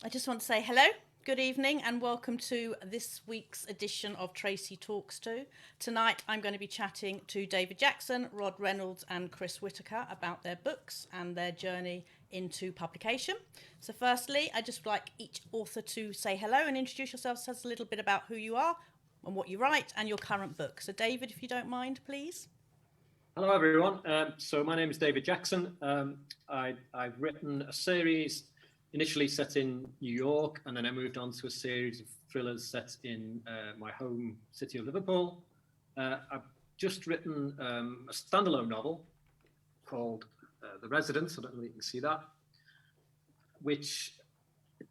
I just want to say hello, good evening, and welcome to this week's edition of Tracy Talks To. Tonight I'm going to be chatting to David Jackson, Rod Reynolds, and Chris Whitaker about their books and their journey into publication. So, firstly, I'd just like each author to say hello and introduce yourselves, tell us a little bit about who you are and what you write and your current book. So, David, if you don't mind, please. Hello, everyone. So my name is David Jackson. I've written a series initially set in New York, and then I moved on to a series of thrillers set in my home city of Liverpool. I've just written a standalone novel called The Residence. I don't know if you can see that, which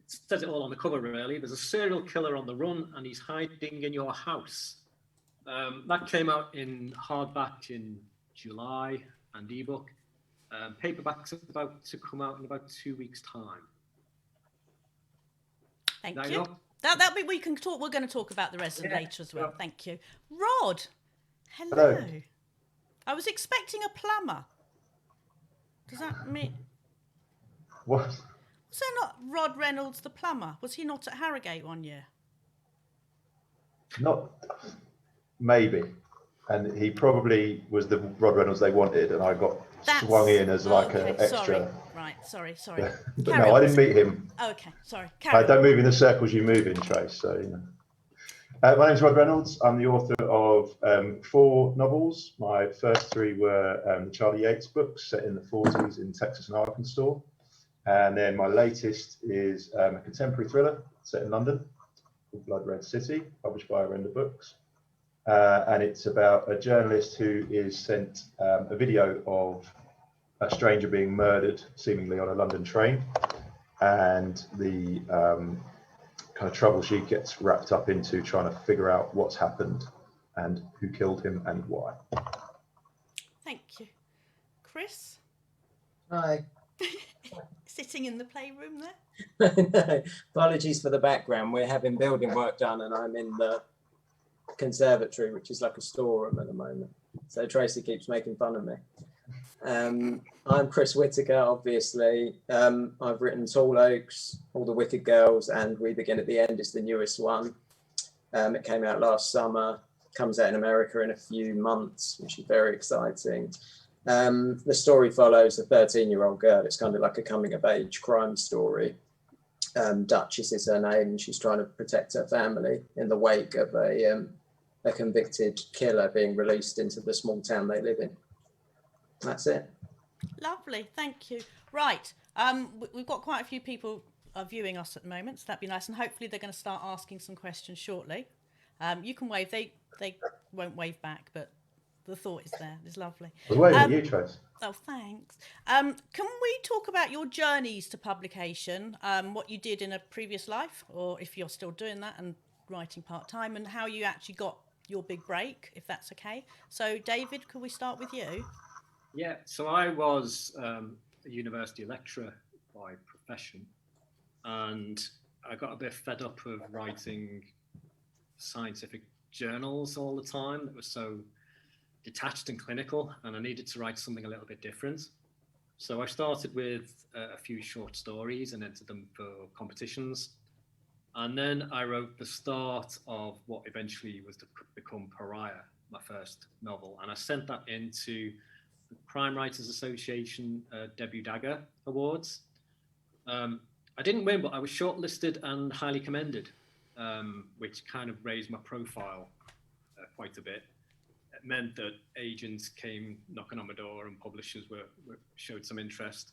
says it all on the cover, really. There's a serial killer on the run, and he's hiding in your house. That came out in hardback in July and ebook. Paperback's about to come out in about 2 weeks' time. Thank you. That we can talk. We're going to talk about the resident later as well. Thank you, Rod. Hello. I was expecting a plumber. Does that mean what? Was there not Rod Reynolds the plumber? Was he not at Harrogate one year? Not maybe, and he probably was the Rod Reynolds they wanted, and I got swung in as like an extra. Sorry. But no, I didn't meet him. Okay, sorry. I don't move in the circles you move in, Trace. So you know. My name's Rod Reynolds. I'm the author of 4 novels. My first 3 were the Charlie Yates books set in the 40s in Texas and Arkansas. And then my latest is a contemporary thriller set in London called Blood Red City, published by Arenda Books. And it's about a journalist who is sent a video of a stranger being murdered, seemingly on a London train. And the kind of trouble she gets wrapped up into trying to figure out what's happened and who killed him and why. Thank you. Chris? Hi. Sitting in the playroom there? No, apologies for the background. We're having building work done and I'm in the conservatory, which is like a storeroom at the moment. So Tracy keeps making fun of me. I'm Chris Whitaker, obviously. I've written Tall Oaks, All the Wicked Girls, and We Begin at the End is the newest one. It came out last summer, comes out in America in a few months, which is very exciting. The story follows a 13-year-old girl. It's kind of like a coming-of-age crime story. Duchess is her name, and she's trying to protect her family in the wake of a convicted killer being released into the small town they live in. That's it. Lovely, thank you. Right, we've got quite a few people viewing us at the moment, so that'd be nice, and hopefully they're going to start asking some questions shortly. You can wave. They won't wave back, but the thought is there. It's lovely. I was waving at you, Trace. Oh, thanks. Can we talk about your journeys to publication, what you did in a previous life, or if you're still doing that and writing part-time, and how you actually got your big break, if that's okay? So, David, could we start with you? Yeah, so I was a university lecturer by profession, and I got a bit fed up of writing scientific journals all the time that were so detached and clinical, and I needed to write something a little bit different. So I started with a few short stories and entered them for competitions. And then I wrote the start of what eventually was to become Pariah, my first novel. And I sent that into the Crime Writers Association Debut Dagger Awards. I didn't win, but I was shortlisted and highly commended, which kind of raised my profile quite a bit. It meant that agents came knocking on my door and publishers showed some interest.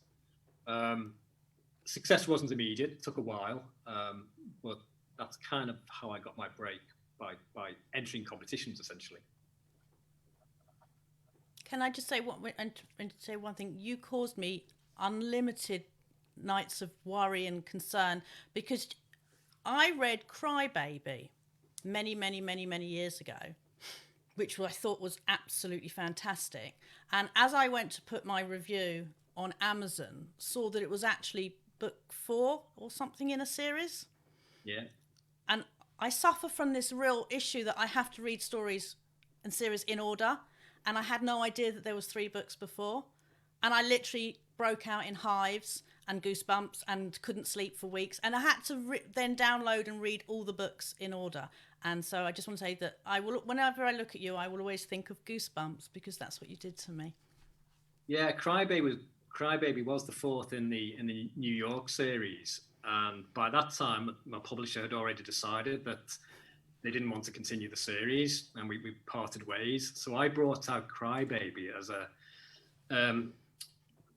Success wasn't immediate, it took a while, but that's kind of how I got my break, by entering competitions, essentially. Can I just say one thing? You caused me unlimited nights of worry and concern, because I read Crybaby many years ago, which I thought was absolutely fantastic. And as I went to put my review on Amazon, saw that it was actually book 4 or something in a series. Yeah. And I suffer from this real issue that I have to read stories and series in order. And I had no idea that there was 3 books before. And I literally broke out in hives. and Goosebumps and couldn't sleep for weeks. And I had to then download and read all the books in order. And so I just want to say that I will, whenever I look at you, I will always think of Goosebumps because that's what you did to me. Yeah, Crybaby was the fourth in the New York series, and by that time, my publisher had already decided that they didn't want to continue the series, and we parted ways. So I brought out Crybaby as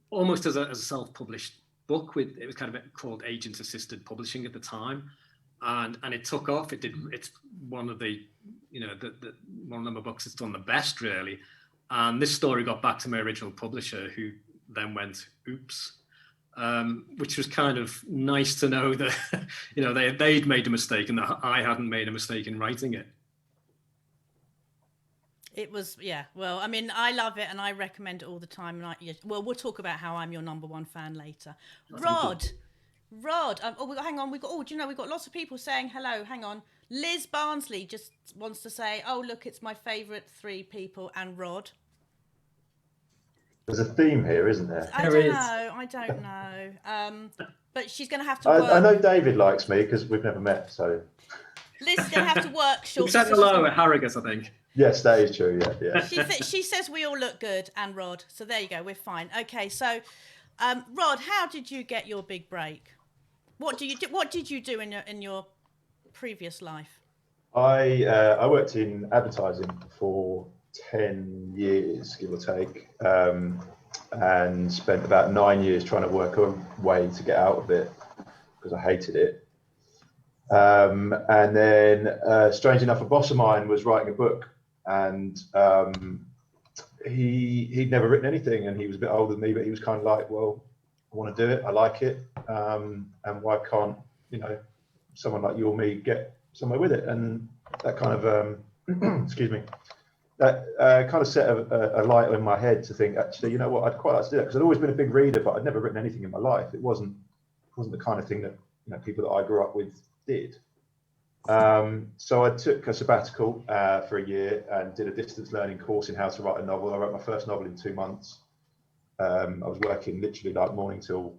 almost as a self-published book. It was kind of called agent-assisted publishing at the time, and it took off. It's one of the one of my books that's done the best, really. And this story got back to my original publisher, who then went, oops, which was kind of nice to know that, they'd made a mistake and that I hadn't made a mistake in writing it. It was, yeah. Well, I mean, I love it and I recommend it all the time. We'll talk about how I'm your number one fan later. Rod. Hang on. We've got lots of people saying hello. Hang on. Liz Barnsley just wants to say, oh, look, it's my favourite three people and Rod. There's a theme here, isn't there? I don't know. But she's going to have to work. I know David likes me because we've never met, so. Liz is going to have to work short. You said hello at Harrogate, I think. Yes, that is true, yeah. She says we all look good, and Rod. So there you go, we're fine. Okay, so Rod, how did you get your big break? What did you do in your previous life? I worked in advertising for 10 years, give or take, and spent about 9 years trying to work a way to get out of it because I hated it. And then, strange enough, a boss of mine was writing a book, and he'd never written anything, and he was a bit older than me, but he was kind of like, well, I want to do it, I like it, and why can't someone like you or me get somewhere with it? And that kind of excuse me, that kind of set a light in my head to think, actually, you know what, I'd quite like to do that, because I'd always been a big reader, but I'd never written anything in my life. It wasn't the kind of thing that people that I grew up with did. So I took a sabbatical for a year and did a distance learning course in how to write a novel. I wrote my first novel in 2 months. I was working literally like morning till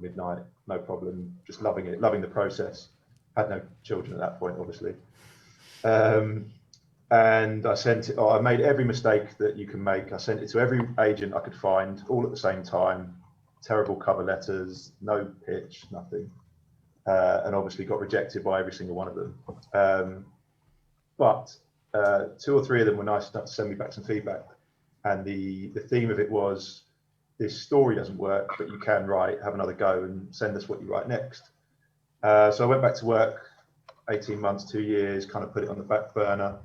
midnight, no problem, just loving it, loving the process. Had no children at that point, obviously. And I sent it, I made every mistake that you can make. I sent it to every agent I could find, all at the same time. Terrible cover letters, no pitch, nothing. And obviously got rejected by every single one of them. But 2 or 3 of them were nice enough to send me back some feedback. And the theme of it was, this story doesn't work, but you can write, have another go and send us what you write next. So I went back to work, 18 months, 2 years, kind of put it on the back burner.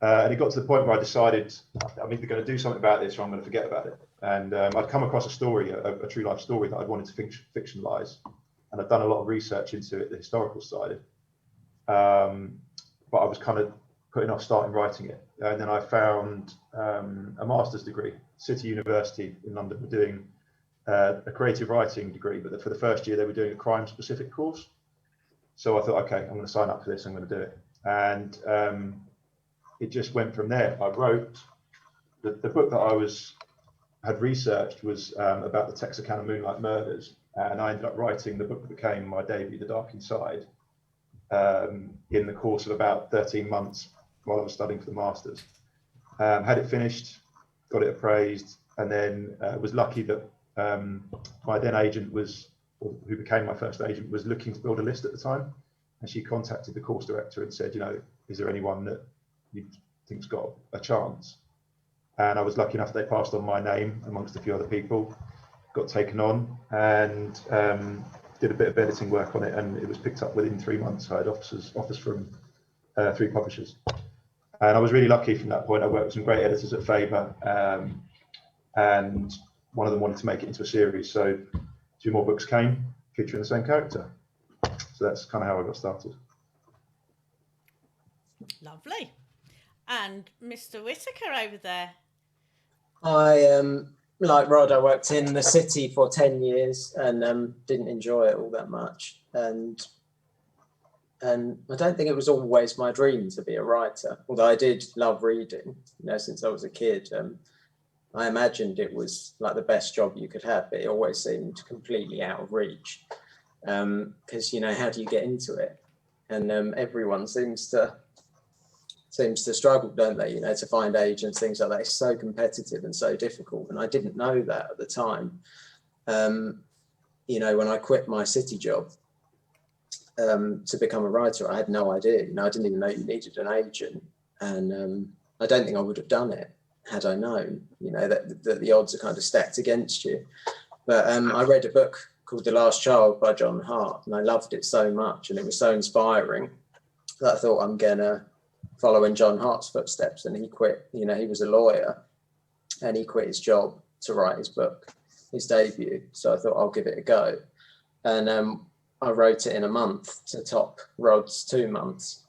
And it got to the point where I decided I'm either going to do something about this or I'm going to forget about it. And I'd come across a story, a true life story that I'd wanted to fictionalize. And I'd done a lot of research into it, the historical side. But I was kind of putting off starting writing it. And then I found a master's degree. City University in London were doing a creative writing degree, but for the first year they were doing a crime specific course. So I thought, okay, I'm going to sign up for this, I'm going to do it. And it just went from there. I wrote, the book that had researched was about the Texarkana Moonlight murders. And I ended up writing the book that became my debut, The Dark Inside, in the course of about 13 months while I was studying for the Masters. Had it finished, got it appraised, and then was lucky that my then agent who became my first agent, was looking to build a list at the time. And she contacted the course director and said, is there anyone that you think's got a chance? And I was lucky enough they passed on my name amongst a few other people. Got taken on and did a bit of editing work on it, and it was picked up within 3 months. I had offers from 3 publishers, and I was really lucky from that point. I worked with some great editors at Faber, and one of them wanted to make it into a series, so 2 more books came featuring the same character. So that's kind of how I got started. Lovely. And Mr. Whitaker over there. Like Rod, I worked in the city for 10 years and didn't enjoy it all that much. And I don't think it was always my dream to be a writer, although I did love reading, since I was a kid. I imagined it was like the best job you could have, but it always seemed completely out of reach. Because, you know, how do you get into it? And everyone seems to struggle, don't they? You know, to find agents, things like that. It's so competitive and so difficult. And I didn't know that at the time. You know, when I quit my city job to become a writer, I had no idea. You know, I didn't even know you needed an agent. And I don't think I would have done it had I known, you know, that the odds are kind of stacked against you. But I read a book called The Last Child by John Hart, and I loved it so much, and it was so inspiring that I thought, I'm gonna follow in John Hart's footsteps. And he quit, you know, he was a lawyer and he quit his job to write his book, his debut. So I thought, I'll give it a go. And I wrote it in a month to top Rod's 2 months.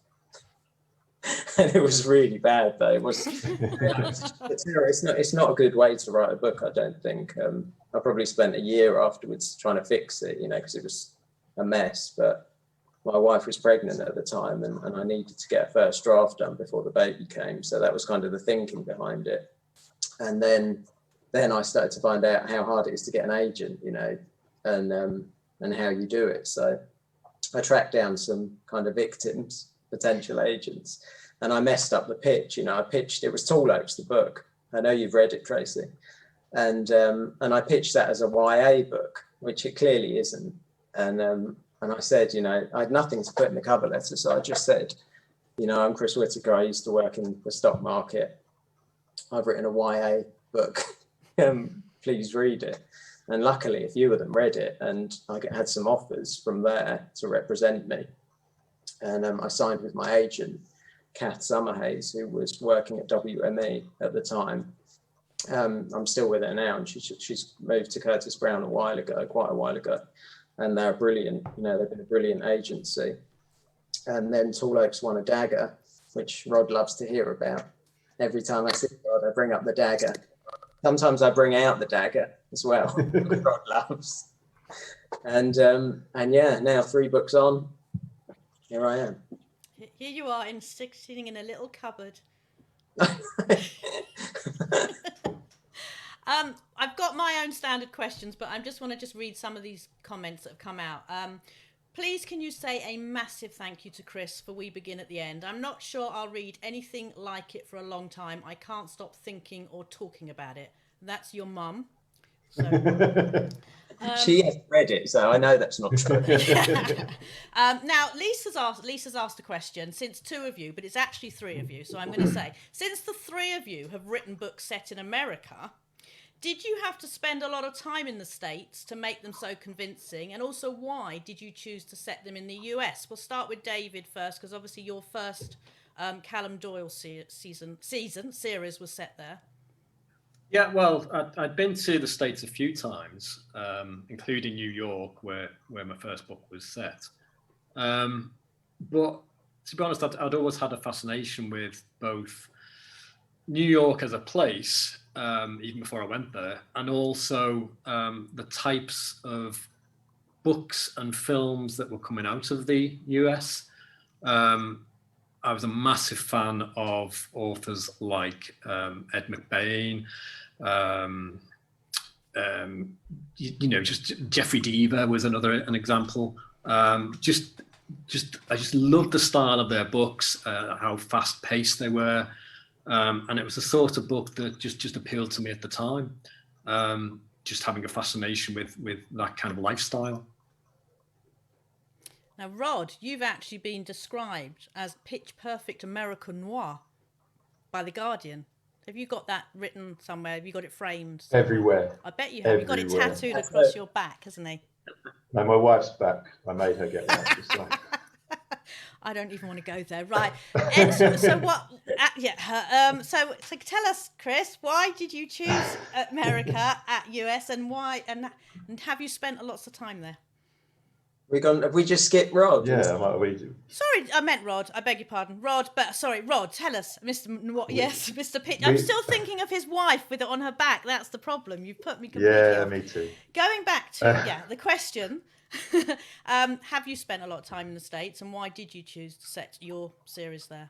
And it was really bad, though. It was. It's not a good way to write a book, I don't think. I probably spent a year afterwards trying to fix it, you know, because it was a mess. But my wife was pregnant at the time, and I needed to get a first draft done before the baby came. So that was kind of the thinking behind it. And then I started to find out how hard it is to get an agent, you know, and how you do it. So I tracked down some kind of victims, potential agents, and I messed up the pitch. You know, it was Tall Oaks, the book. I know you've read it, Tracy. And I pitched that as a YA book, which it clearly isn't. And I said, you know, I had nothing to put in the cover letter. So I just said, you know, I'm Chris Whitaker. I used to work in the stock market. I've written a YA book. Please read it. And luckily, a few of them read it, and I had some offers from there to represent me. And I signed with my agent, Kath Summerhays, who was working at WME at the time. I'm still with her now, and she's moved to Curtis Brown quite a while ago. And they're brilliant, you know, they've been a brilliant agency. And then Tall Oaks won a dagger, which Rod loves to hear about. Every time I see Rod, I bring up the dagger. Sometimes I bring out the dagger as well, Rod loves. And yeah, now 3 books on, here I am. Here you are, sitting in a little cupboard. I've got my own standard questions, but I just want to read some of these comments that have come out. Please, can you say a massive thank you to Chris for We Begin at the end? I'm not sure I'll read anything like it for a long time. I can't stop thinking or talking about it. That's your mum. So, she has read it, so I know that's not true. Now, Lisa's asked a question, since 2 of you, but it's actually 3 of you. So I'm going to say, since the 3 of you have written books set in America, did you have to spend a lot of time in the States to make them so convincing? And also, why did you choose to set them in the US? We'll start with David first, because obviously your first Callum Doyle series was set there. Yeah, well, I'd been to the States a few times, including New York, where my first book was set. But to be honest, I'd always had a fascination with both New York as a place, even before I went there, and also the types of books and films that were coming out of the US. I was a massive fan of authors like Ed McBain, you know, just Jeffrey Deaver was an example. I just loved the style of their books, how fast paced they were. And it was the sort of book that just appealed to me at the time. Just having a fascination with that kind of lifestyle. Now, Rod, you've actually been described as pitch perfect American noir by The Guardian. Have you got that written somewhere? Have you got it framed? Everywhere. I bet you have. You've got it tattooed across your back, hasn't he? No, my wife's back. I made her get that. So. I don't even want to go there. Right. And so what? So tell us, Chris, why did you choose America at US, and why? And have you spent lots of time there? Have we just skipped Rod? Yeah, we do. Sorry, I meant Rod. I beg your pardon, Rod. But sorry, Rod. Tell us, Yes, Mr. Pitch. I'm still thinking of his wife with it on her back. That's the problem. You've put me completely off. Me too. Going back to the question. Have you spent a lot of time in the States, and why did you choose to set your series there?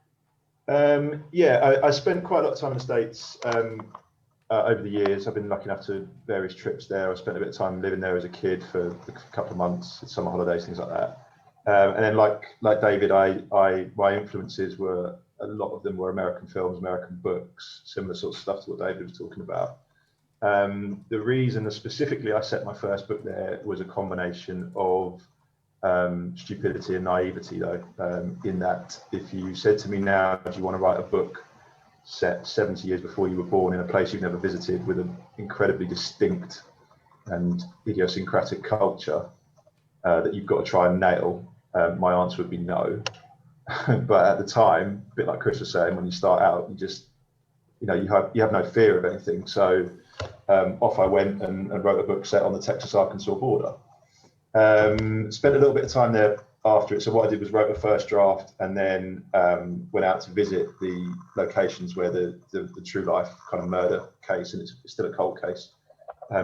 I spent quite a lot of time in the States over the years. I've been lucky enough to various trips there. I spent a bit of time living there as a kid for a couple of months, summer holidays, things like that. And then, like David, my influences were, a lot of them were American films, American books, similar sort of stuff to what David was talking about. The reason that specifically I set my first book there was a combination of stupidity and naivety, though, in that if you said to me now, do you want to write a book set 70 years before you were born in a place you've never visited with an incredibly distinct and idiosyncratic culture that you've got to try and nail, my answer would be no. But at the time, a bit like Chris was saying, when you start out, you just, you have no fear of anything. So off I went and wrote a book set on the Texas-Arkansas border. Spent a little bit of time there after it. So what I did was wrote a first draft and then went out to visit the locations where the true life kind of murder case, and it's still a cold case,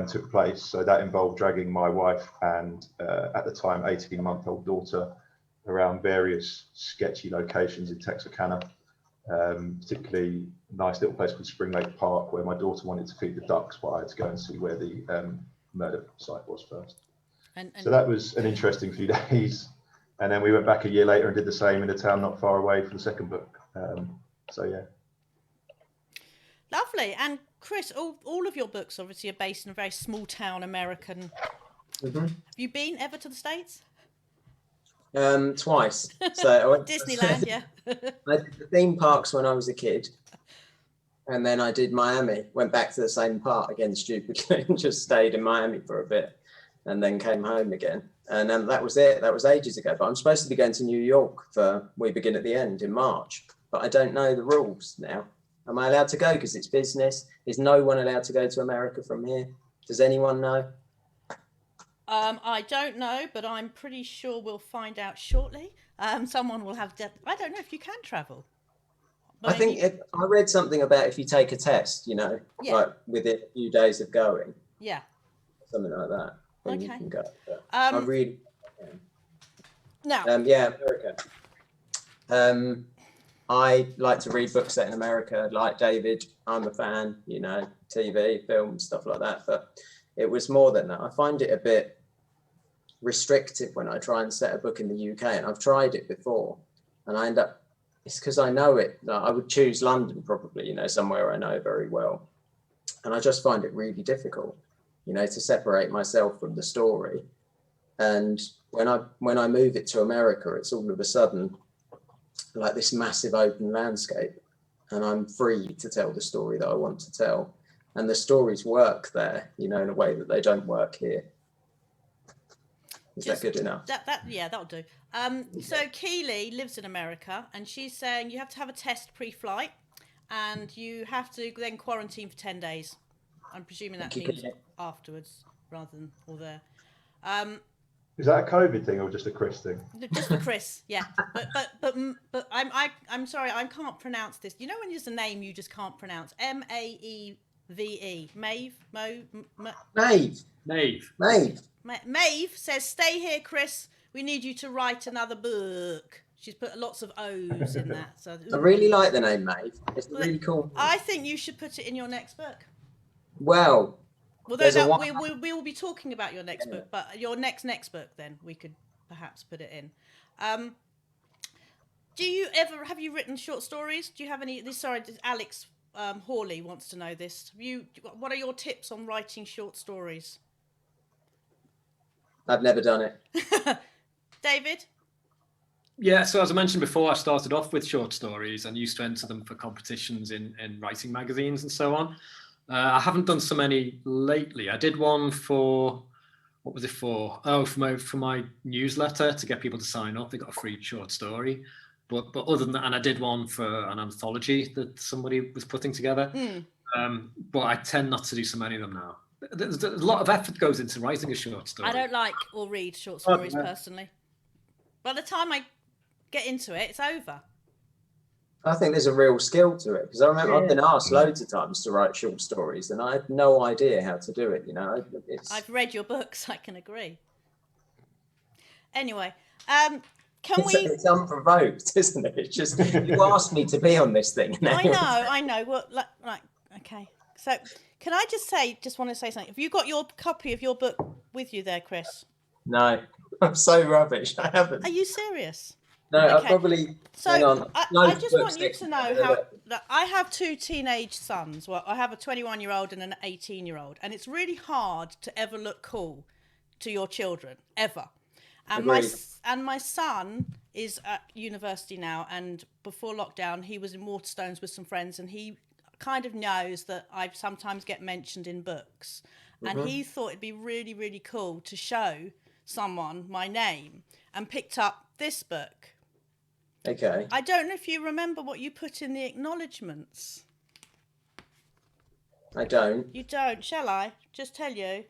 took place. So that involved dragging my wife and at the time 18-month-old daughter around various sketchy locations in Texarkana, particularly a nice little place called Spring Lake Park, where my daughter wanted to feed the ducks, while I had to go and see where the murder site was first. And so that was an interesting few days. And then we went back a year later and did the same in a town not far away from the second book. So, yeah. Lovely. And Chris, all of your books obviously are based in a very small town American. Mm-hmm. Have you been ever to the States? Twice. So Disneyland, yeah. I did the theme parks when I was a kid. And then I did Miami, went back to the same part again, stupidly, and just stayed in Miami for a bit and then came home again. And that was it. That was ages ago. But I'm supposed to be going to New York for We Begin at the End in March. But I don't know the rules now. Am I allowed to go because it's business? Is no one allowed to go to America from here? Does anyone know? I don't know, but I'm pretty sure we'll find out shortly. Someone will have... I don't know if you can travel. I think I read something about if you take a test, like within a few days of going. Yeah. Something like that. Then Okay. You can go. I really... Now... America. I like to read books set in America. Like David, I'm a fan, TV, film, stuff like that. But it was more than that. I find it a bit restrictive when I try and set a book in the UK. And I've tried it before. And I end up... It's because I know it. I would choose London probably, somewhere I know very well. And I just find it really difficult, to separate myself from the story. And when I move it to America, it's all of a sudden like this massive open landscape. And I'm free to tell the story that I want to tell. And the stories work there, in a way that they don't work here. Is that good enough? That'll do. So Keely lives in America, and she's saying you have to have a test pre-flight, and you have to then quarantine for 10 days. I'm presuming that means afterwards rather than all there. Is that a COVID thing or just a Chris thing? Just for Chris, yeah. But I'm sorry, I can't pronounce this. You know when there's a name you just can't pronounce? Maeve. Maeve. Maeve says, "Stay here, Chris. We need you to write another book." She's put lots of O's in that. So I really like the name Maeve. It's really cool. I think you should put it in your next book. Well, although we will be talking about your next book, but your next book, then we could perhaps put it in. Have you written short stories? Do you have any? Sorry, Alex Hawley wants to know this. What are your tips on writing short stories? I've never done it. David? Yeah, so as I mentioned before, I started off with short stories and used to enter them for competitions in writing magazines and so on. I haven't done so many lately. I did one for, what was it for? Oh, for my newsletter to get people to sign up. They got a free short story. But other than that, and I did one for an anthology that somebody was putting together. But I tend not to do so many of them now. There's a lot of effort goes into writing a short story. I don't like or read short stories personally. By the time I get into it, it's over. I think there's a real skill to it because I remember I've been asked loads of times to write short stories and I had no idea how to do it. I've read your books. I can agree. Anyway, it's unprovoked, isn't it? It's just you asked me to be on this thing. I know. Well, okay. So Can I just want to say something? Have you got your copy of your book with you there, Chris? No, I'm so rubbish. I haven't. Are you serious? No, I Okay. probably. So hang on. I Loads of just books want you next to me, know but how they're- that I have two teenage sons. Well, I have a 21-year-old and an 18-year-old, and it's really hard to ever look cool to your children ever. And Agreed. my son is at university now, and before lockdown, he was in Waterstones with some friends, and he kind of knows that I sometimes get mentioned in books, and he thought it'd be really, really cool to show someone my name, and picked up this book. Okay. I don't know if you remember what you put in the acknowledgements. I don't. You don't, shall I? Just tell you.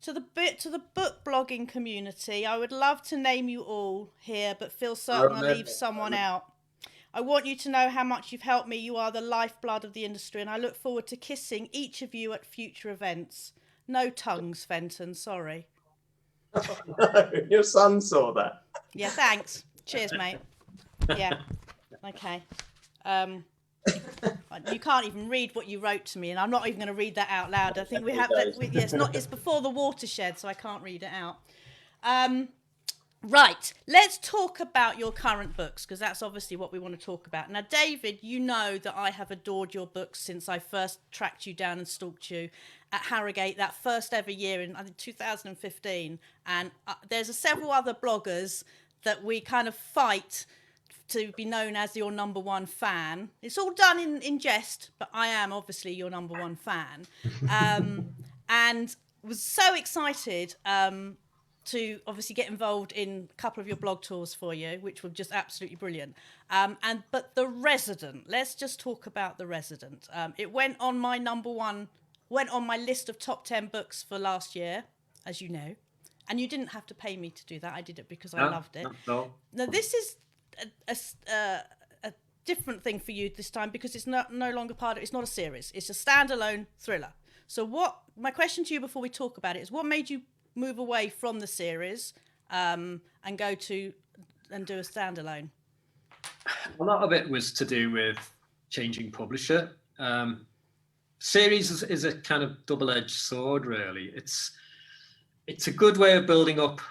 To the book blogging community, I would love to name you all here, but feel certain I'll leave someone out. I want you to know how much you've helped me. You are the lifeblood of the industry, and I look forward to kissing each of you at future events. No tongues, Fenton, sorry. No, your son saw that. Yeah, thanks. Cheers, mate. Yeah. Okay. You can't even read what you wrote to me, and I'm not even going to read that out loud. I think we have that. It's before the watershed, so I can't read it out. Right. Let's talk about your current books, because that's obviously what we want to talk about. Now, David, you know that I have adored your books since I first tracked you down and stalked you at Harrogate that first ever year in, I think, 2015. And there's several other bloggers that we kind of fight to be known as your number one fan. It's all done in jest, but I am obviously your number one fan. And was so excited to obviously get involved in a couple of your blog tours for you, which were just absolutely brilliant. But The Resident, let's just talk about The Resident. It went on my list of top 10 books for last year, as you know. And you didn't have to pay me to do that. I did it because I loved it. No. Now, this is a different thing for you this time, because it's no longer it's not a series. It's a standalone thriller. So my question to you before we talk about it is, what made you move away from the series and go to and do a standalone? A lot of it was to do with changing publisher. Series is a kind of double-edged sword, really. It's a good way of building up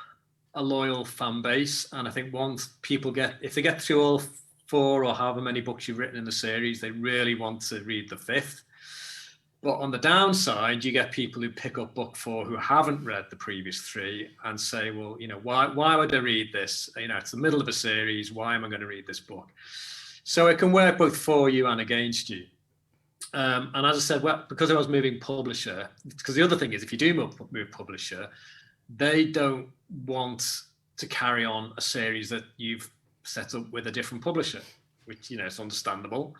a loyal fan base, and I think once people if they get through all 4 or however many books you've written in the series, they really want to read the 5th. But on the downside, you get people who pick up book 4 who haven't read the previous 3 and say, well, why would I read this? It's the middle of a series. Why am I going to read this book? So it can work both for you and against you. And as I said, because I was moving publisher, because the other thing is, if you do move publisher, they don't want to carry on a series that you've set up with a different publisher, which, is understandable.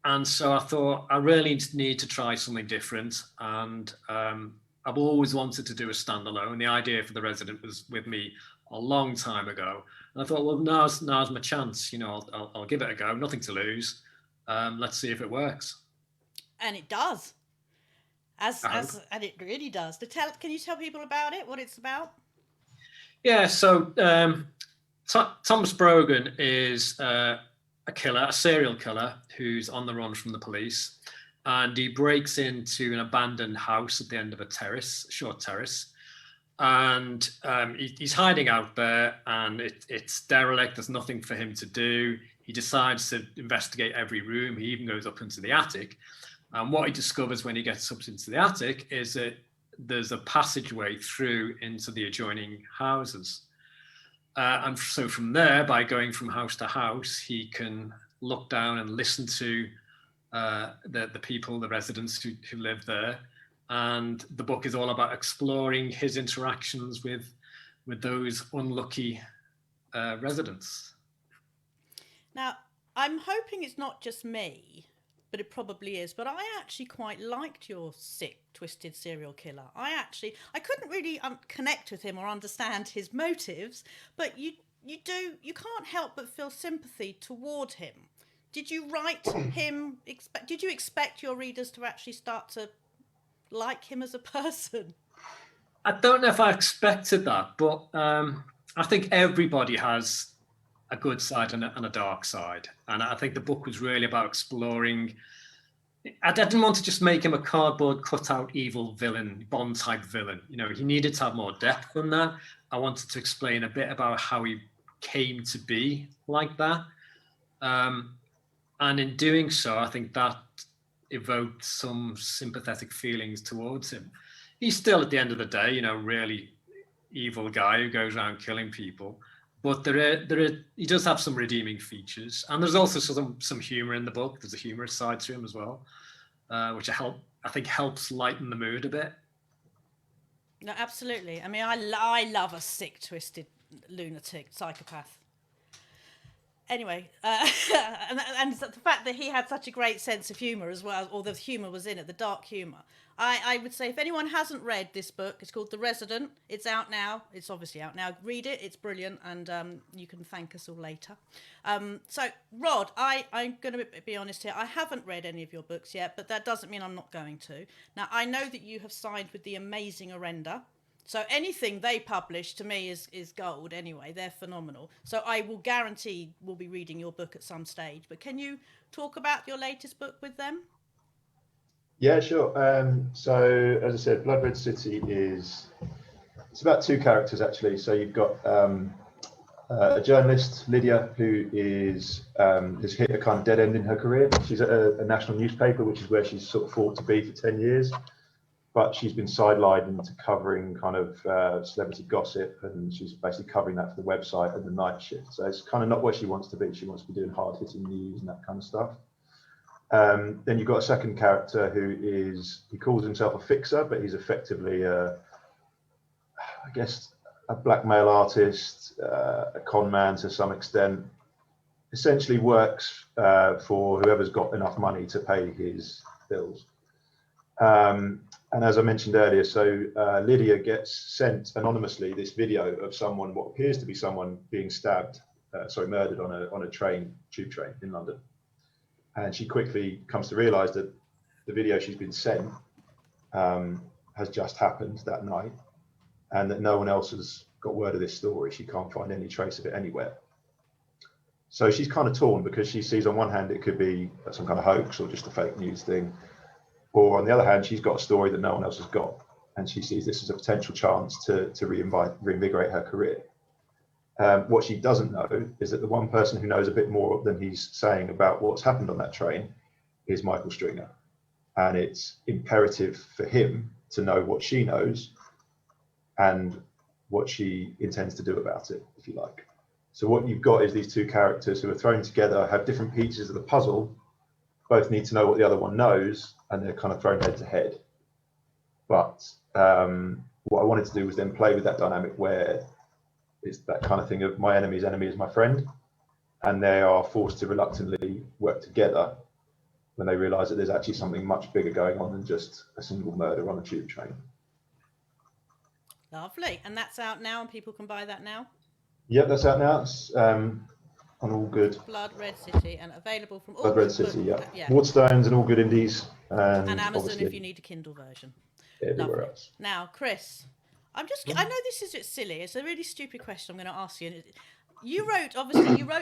And so I thought I really need to try something different. And I've always wanted to do a standalone. The idea for The Resident was with me a long time ago. And I thought, well, now's my chance. I'll give it a go. Nothing to lose. Let's see if it works. And it does. And it really does. Can you tell people about it, what it's about? Yeah, so Thomas Brogan is a serial killer who's on the run from the police, and he breaks into an abandoned house at the end of a short terrace, and he's hiding out there, and it's derelict. There's nothing for him to do. He decides to investigate every room. He even goes up into the attic. And what he discovers when he gets up into the attic is that there's a passageway through into the adjoining houses. And so from there, by going from house to house, he can look down and listen to the people, the residents who live there. And the book is all about exploring his interactions with those unlucky residents. Now, I'm hoping it's not just me, but it probably is. But I actually quite liked your sick, twisted serial killer. I couldn't really connect with him or understand his motives, but you can't help but feel sympathy toward him. Did you write him? Did you expect your readers to actually start to like him as a person? I don't know if I expected that, but I think everybody has a good side and a dark side. And I think the book was really about exploring I didn't want to just make him a cardboard cutout evil villain, Bond type villain. You know, he needed to have more depth than that. I wanted to explain a bit about how he came to be like that. And in doing so, I think that evoked some sympathetic feelings towards him. He's still, at the end of the day, you know, really evil guy who goes around killing people. But he does have some redeeming features, and there's also some humor in the book. There's a humorous side to him as well, which I think helps lighten the mood a bit. No, absolutely. I mean, I love a sick, twisted lunatic psychopath. Anyway, and the fact that he had such a great sense of humour as well, or the humour was in it, the dark humour. I would say if anyone hasn't read this book, it's called The Resident. It's out now. It's obviously out now. Read it. It's brilliant, and you can thank us all later. So, Rod, I'm going to be honest here. I haven't read any of your books yet, but that doesn't mean I'm not going to. Now, I know that you have signed with the amazing Orenda. So anything they publish to me is gold anyway. They're phenomenal. So I will guarantee we'll be reading your book at some stage. But can you talk about your latest book with them? Yeah, sure. So as I said, Blood Red City it's about two characters actually. So you've got a journalist, Lydia, who has hit a kind of dead end in her career. She's at a national newspaper, which is where she's sort of fought to be for 10 years. But she's been sidelined into covering kind of celebrity gossip, and she's basically covering that for the website and the night shift. So it's kind of not where she wants to be. She wants to be doing hard-hitting news and that kind of stuff. Then you've got a second character he calls himself a fixer, but he's effectively, I guess, a blackmail artist, a con man to some extent. Essentially works for whoever's got enough money to pay his bills. And as I mentioned earlier, so Lydia gets sent anonymously this video of what appears to be someone being murdered on a tube train in London. And she quickly comes to realise that the video she's been sent has just happened that night, and that no one else has got word of this story. She can't find any trace of it anywhere. So she's kind of torn, because she sees on one hand it could be some kind of hoax or just a fake news thing. Or on the other hand, she's got a story that no one else has got, and she sees this as a potential chance to reinvigorate her career. What she doesn't know is that the one person who knows a bit more than he's saying about what's happened on that train is Michael Stringer. And it's imperative for him to know what she knows and what she intends to do about it, if you like. So what you've got is these two characters who are thrown together, have different pieces of the puzzle, both need to know what the other one knows, and they're kind of thrown head to head. But what I wanted to do was then play with that dynamic where it's that kind of thing of my enemy's enemy is my friend, and they are forced to reluctantly work together when they realise that there's actually something much bigger going on than just a single murder on a tube train. Lovely. And that's out now, and people can buy that now? Yep, that's out now. It's on all good. Blood Red City, and available from all Blood Red City, yeah. Waterstones and all good indies. And Amazon if you need a Kindle version. Everywhere else. Now, Chris, I know this is silly. It's a really stupid question I'm going to ask you. You wrote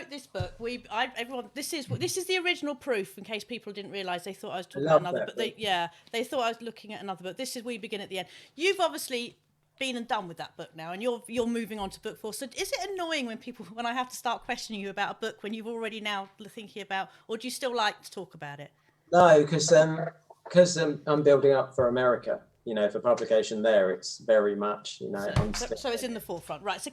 this book. This is the original proof. In case people didn't realise, they thought I was talking about another. But they thought I was looking at another book. This is We Begin at the End. You've obviously been and done with that book now, and you're moving on to book 4. So is it annoying when I have to start questioning you about a book when you've already now thinking about, or do you still like to talk about it? No, because I'm building up for America. You know, for publication there, it's very much, you know. So it's in the forefront, right? So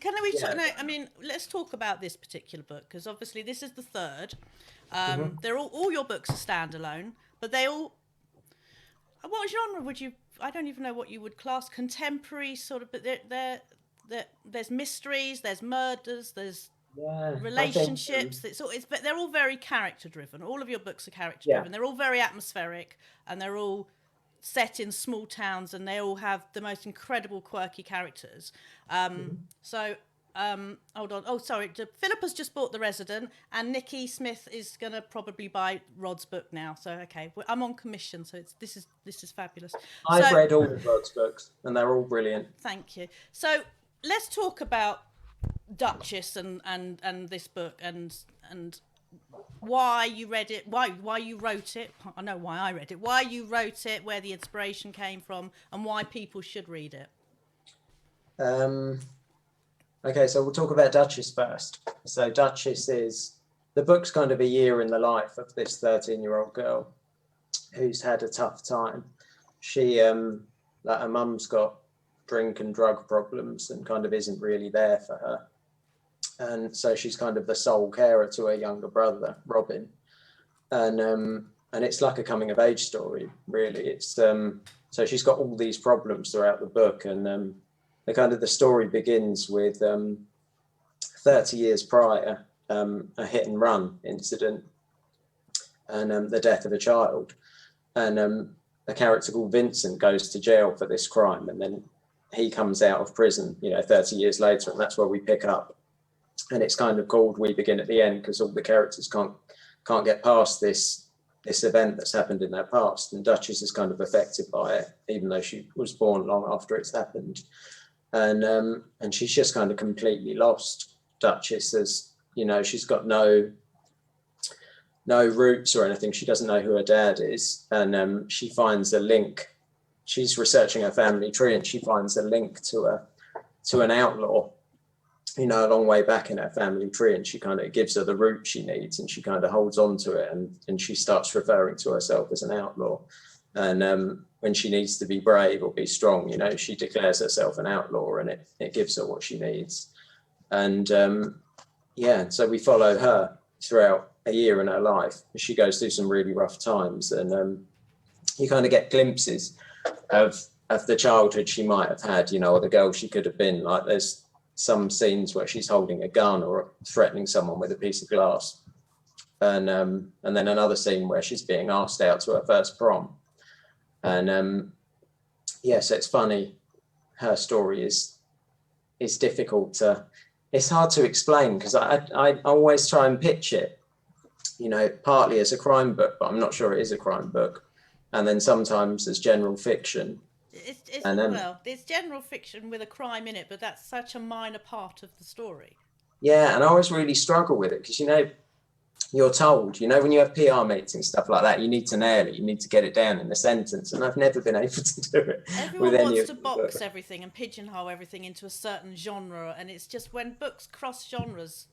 let's talk about this particular book, because obviously this is the third. They're all your books are standalone, but they all. What genre would you? I don't even know what you would class contemporary sort of, but there's mysteries, there's murders, there's relationships. But they're all very character driven. All of your books are character driven. They're all very atmospheric, and they're all set in small towns, and they all have the most incredible quirky characters. Hold on. Oh, sorry. Philip has just bought The Resident, and Nikki Smith is going to probably buy Rod's book now. So, okay, I'm on commission, so this is fabulous. I've read all of Rod's books, and they're all brilliant. Thank you. So let's talk about Duchess and this book and why you read it, why you wrote it. I know why I read it. Why you wrote it, where the inspiration came from, and why people should read it. Okay, so we'll talk about Duchess first. So Duchess is, the book's kind of a year in the life of this 13-year-old girl who's had a tough time. She, like her mum's got drink and drug problems and kind of isn't really there for her. And so she's kind of the sole carer to her younger brother, Robin. And it's like a coming of age story, really. It's so she's got all these problems throughout the book, and the story begins with 30 years prior, a hit and run incident and the death of a child. And a character called Vincent goes to jail for this crime, and then he comes out of prison, 30 years later, and that's where we pick up. And it's kind of called We Begin at the End because all the characters can't get past this event that's happened in their past, and Duchess is kind of affected by it, even though she was born long after it's happened. And she's just kind of completely lost. Duchess, as she's got no roots or anything. She doesn't know who her dad is, and she finds a link. She's researching her family tree, and she finds a link to an outlaw, a long way back in her family tree, and she kind of gives her the route she needs, and she kind of holds on to it, and she starts referring to herself as an outlaw. And when she needs to be brave or be strong, she declares herself an outlaw, and it gives her what she needs. And so we follow her throughout a year in her life. She goes through some really rough times, and you kind of get glimpses of the childhood she might have had, or the girl she could have been. Like there's some scenes where she's holding a gun or threatening someone with a piece of glass, and then another scene where she's being asked out to her first prom. And so it's funny. Her story is difficult to. It's hard to explain because I always try and pitch it, partly as a crime book, but I'm not sure it is a crime book, and then sometimes as general fiction. It's general fiction with a crime in it, but that's such a minor part of the story. Yeah, and I always really struggle with it because you're told, when you have PR meetings and stuff like that, you need to nail it, you need to get it down in a sentence, and I've never been able to do it. Everyone wants to box everything and pigeonhole everything into a certain genre, and it's just when books cross genres,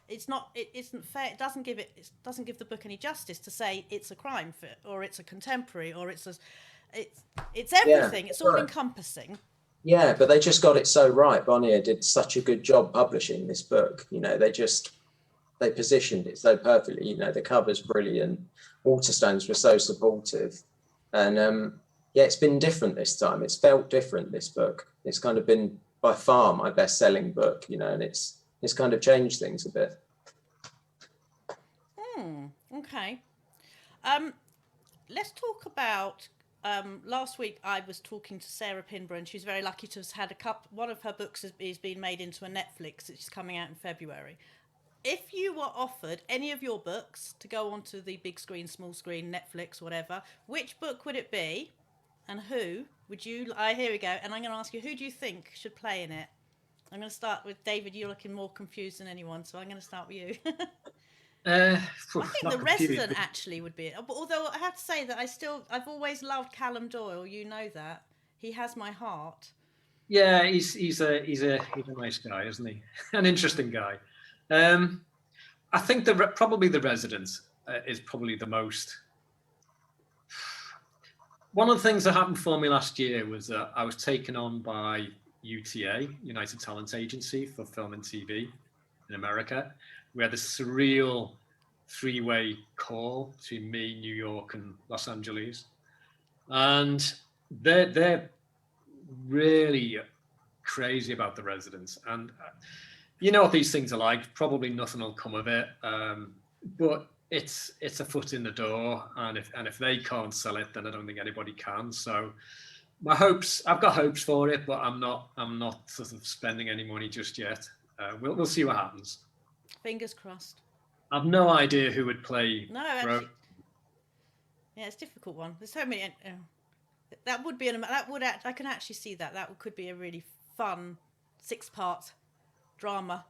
it isn't fair. It doesn't give the book any justice to say it's a crime or it's a contemporary or it's everything. It's all encompassing. Yeah, but they just got it so right. Bonnier did such a good job publishing this book. They positioned it so perfectly. The cover's brilliant. Waterstones were so supportive, and it's been different this time. It's felt different. This book. It's kind of been by far my best-selling book. And it's kind of changed things a bit. Okay. Let's talk about. Last week I was talking to Sarah Pinborough, and she's very lucky to have had one of her books is being made into a Netflix, which is coming out in February. If you were offered any of your books to go onto the big screen, small screen, Netflix, whatever, which book would it be, and who would you? Here we go, and I'm going to ask you, who do you think should play in it? I'm going to start with David. You're looking more confused than anyone, so I'm going to start with you. I think The Resident actually would be it. Although I have to say that I've always loved Callum Doyle. You know that he has my heart. Yeah, he's a nice guy, isn't he? An interesting guy. I think probably The Resident is probably the most. One of the things that happened for me last year was that I was taken on by UTA, United Talent Agency for Film and TV in America. We had this surreal three-way call between me, New York, and Los Angeles, and they're really crazy about The Residents. And you know what these things are like. Probably nothing will come of it, but it's a foot in the door, and if they can't sell it, then I don't think anybody can. So I've got hopes for it, but I'm not sort of spending any money just yet. We'll see what happens. Fingers crossed. I've no idea who would play. No, actually, it's a difficult one. There's so many. I can actually see that. That could be a really fun 6-part drama.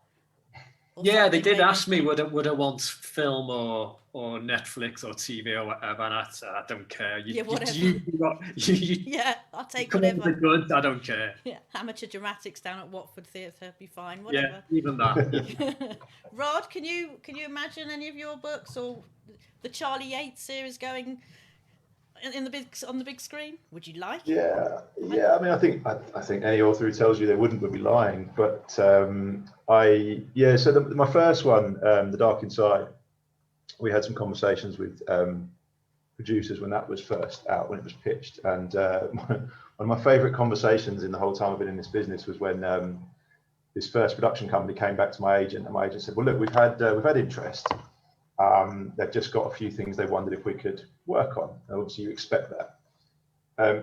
Or Yeah, they something, did maybe? ask me would I want film or Netflix or TV or whatever, and I said I don't care. Yeah, whatever. You do what you Yeah, I'll take come up with whatever. the goods. I don't care. Yeah, amateur dramatics down at Watford Theatre, be fine, Yeah, whatever. even that. Rod, can you imagine any of your books or the Charlie Yates series going in the on the big screen? Would you like? Yeah, yeah. I mean, I think any author who tells you they wouldn't would be lying. But So my first one, The Dark Inside, we had some conversations with producers when that was first out, when it was pitched, and one of my favourite conversations in the whole time I've been in this business was when this first production company came back to my agent, and my agent said, "Well, look, we've had interest. They've just got a few things they wondered if we could work on." And obviously, you expect that.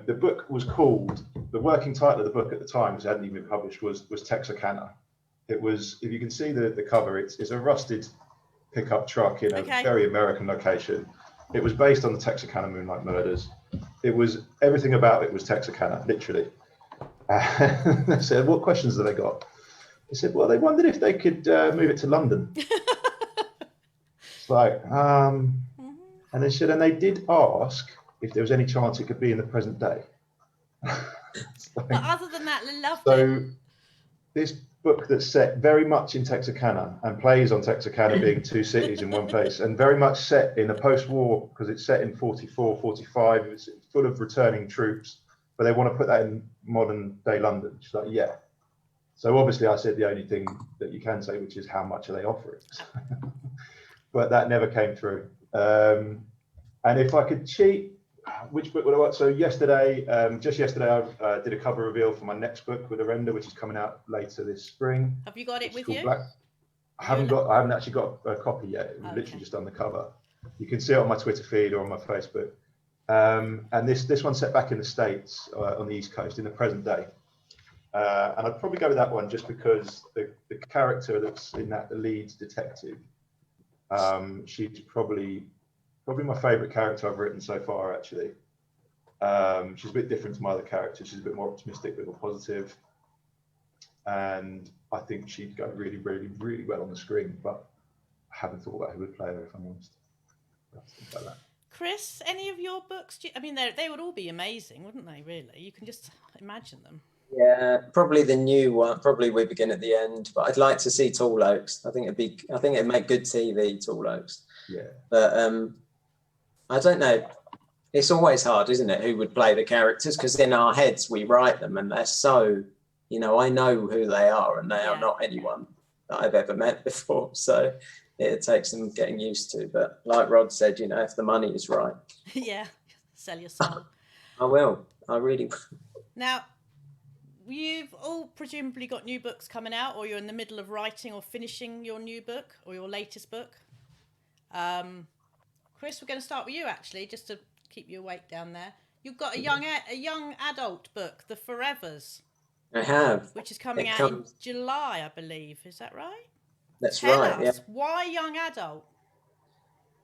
The book was called, the working title of the book at the time, because it hadn't even been published, was Texarkana. It was, if you can see the cover, it's a rusted pickup truck in a very American location. It was based on the Texarkana Moonlight Murders. It was, everything about it was Texarkana, literally. They said, "What questions have they got?" I said, "Well, they wondered if they could move it to London." It's like, and they said, and they did ask if there was any chance it could be in the present day. But other than that, I loved it. So this book that's set very much in Texarkana and plays on Texarkana being two cities in one place, and very much set in a post-war, because it's set in 44, 45, it's full of returning troops, but they want to put that in modern day London. She's like, yeah. So obviously I said the only thing that you can say, which is how much are they offering? But that never came through. And if I could cheat, which book would I want? So yesterday, just yesterday, I did a cover reveal for my next book with Arenda, which is coming out later this spring. Have you got it with you? I haven't actually got a copy yet. We've literally just done the cover. You can see it on my Twitter feed or on my Facebook. And this one's set back in the States, on the East Coast, in the present day. And I'd probably go with that one just because the character that's in that, the lead detective, she's probably my favourite character I've written so far, actually. She's a bit different to my other characters. She's a bit more optimistic, a bit more positive. And I think she'd go really, really, really well on the screen. But I haven't thought about who would play her, if I'm honest. Think about that. Chris, any of your books? I mean, they would all be amazing, wouldn't they, really? You can just imagine them. Yeah, probably the new one. Probably We Begin at the End. But I'd like to see Tall Oaks. I think it'd make good TV, Tall Oaks. Yeah. But I don't know. It's always hard, isn't it? Who would play the characters? Because in our heads we write them, and they're so, I know who they are, and they are not anyone that I've ever met before. So it takes some getting used to. But like Rod said, if the money is right, yeah, sell your soul. I will. I really will. Now, you've all presumably got new books coming out, or you're in the middle of writing or finishing your new book or your latest book. Chris, we're going to start with you, actually, just to keep you awake down there. You've got a young adult book, The Forevers. I have. Which is coming out in July, I believe. Is that right? That's Tell right, us, yeah. why young adult?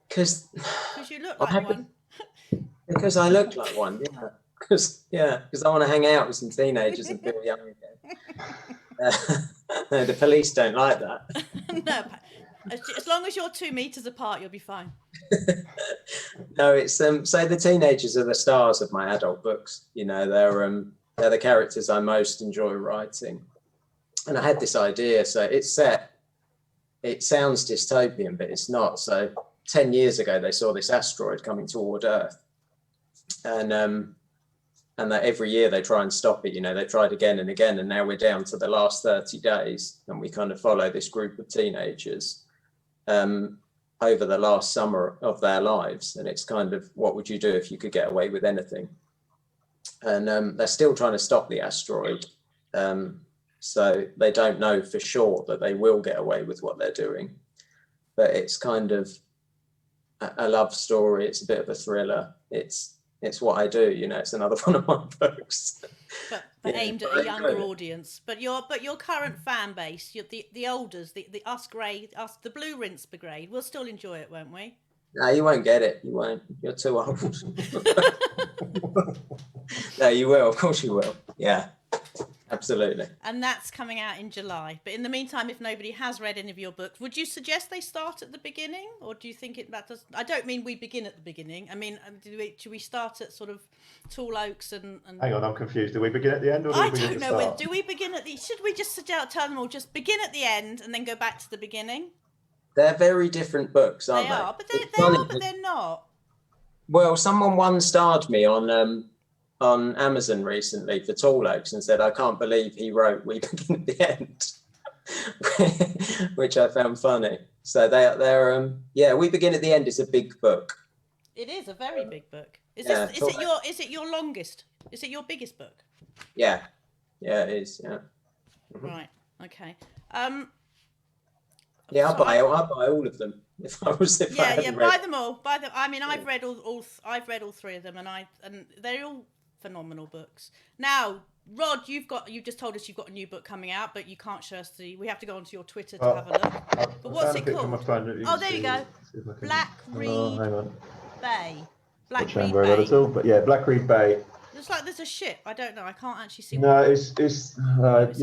Because you look like one. Because I look like one, yeah. Because I want to hang out with some teenagers and feel young again. No, the police don't like that. No, as long as you're 2 meters apart, you'll be fine. No, it's so the teenagers are the stars of my adult books. They're the characters I most enjoy writing. And I had this idea, so it's set. It sounds dystopian, but it's not. So 10 years ago, they saw this asteroid coming toward Earth, and that every year they try and stop it. They tried again and again, and now we're down to the last 30 days, and we kind of follow this group of teenagers over the last summer of their lives. And it's kind of, what would you do if you could get away with anything? And they're still trying to stop the asteroid. So they don't know for sure that they will get away with what they're doing. But it's kind of a love story. It's a bit of a thriller. It's what I do, It's another one of my books. But aimed at a younger audience. But your current fan base, the olders, the the Blue Rinse Brigade, we'll still enjoy it, won't we? No, you won't get it. You won't. You're too old. No, you will. Of course you will. Yeah. Absolutely. And that's coming out in July. But in the meantime, if nobody has read any of your books, would you suggest they start at the beginning, or do you think that does? I don't mean we begin at the beginning. I mean, should we start at sort of Tall Oaks and? Hang on, I'm confused. Do we begin at the end or do I we begin don't at the know. start? Do we begin at the? Should we just tell them all just begin at the end and then go back to the beginning? They're very different books, aren't They they? are, but It's they funny. are, but they're not. Well, someone one-starred me on Amazon recently for Tall Oaks and said, I can't believe he wrote We Begin at the End, which I found funny. So they're We Begin at the End is a big book. It is a very big book. Is it your longest? Is it your biggest book? Yeah, it is. Yeah. Right. Okay. Yeah, I'll buy all of them if I hadn't read. Buy them all. I mean, I've read all three of them, and they're all phenomenal books. Now, Rod, you've just told us you've got a new book coming out, but you can't show us we have to go onto your Twitter to have a look. But what's it called? There you go. Black Reed Bay. Black Reed very well at all, but yeah, Black Reed Bay. Looks like there's a ship. I don't know. I can't actually see. No, it's you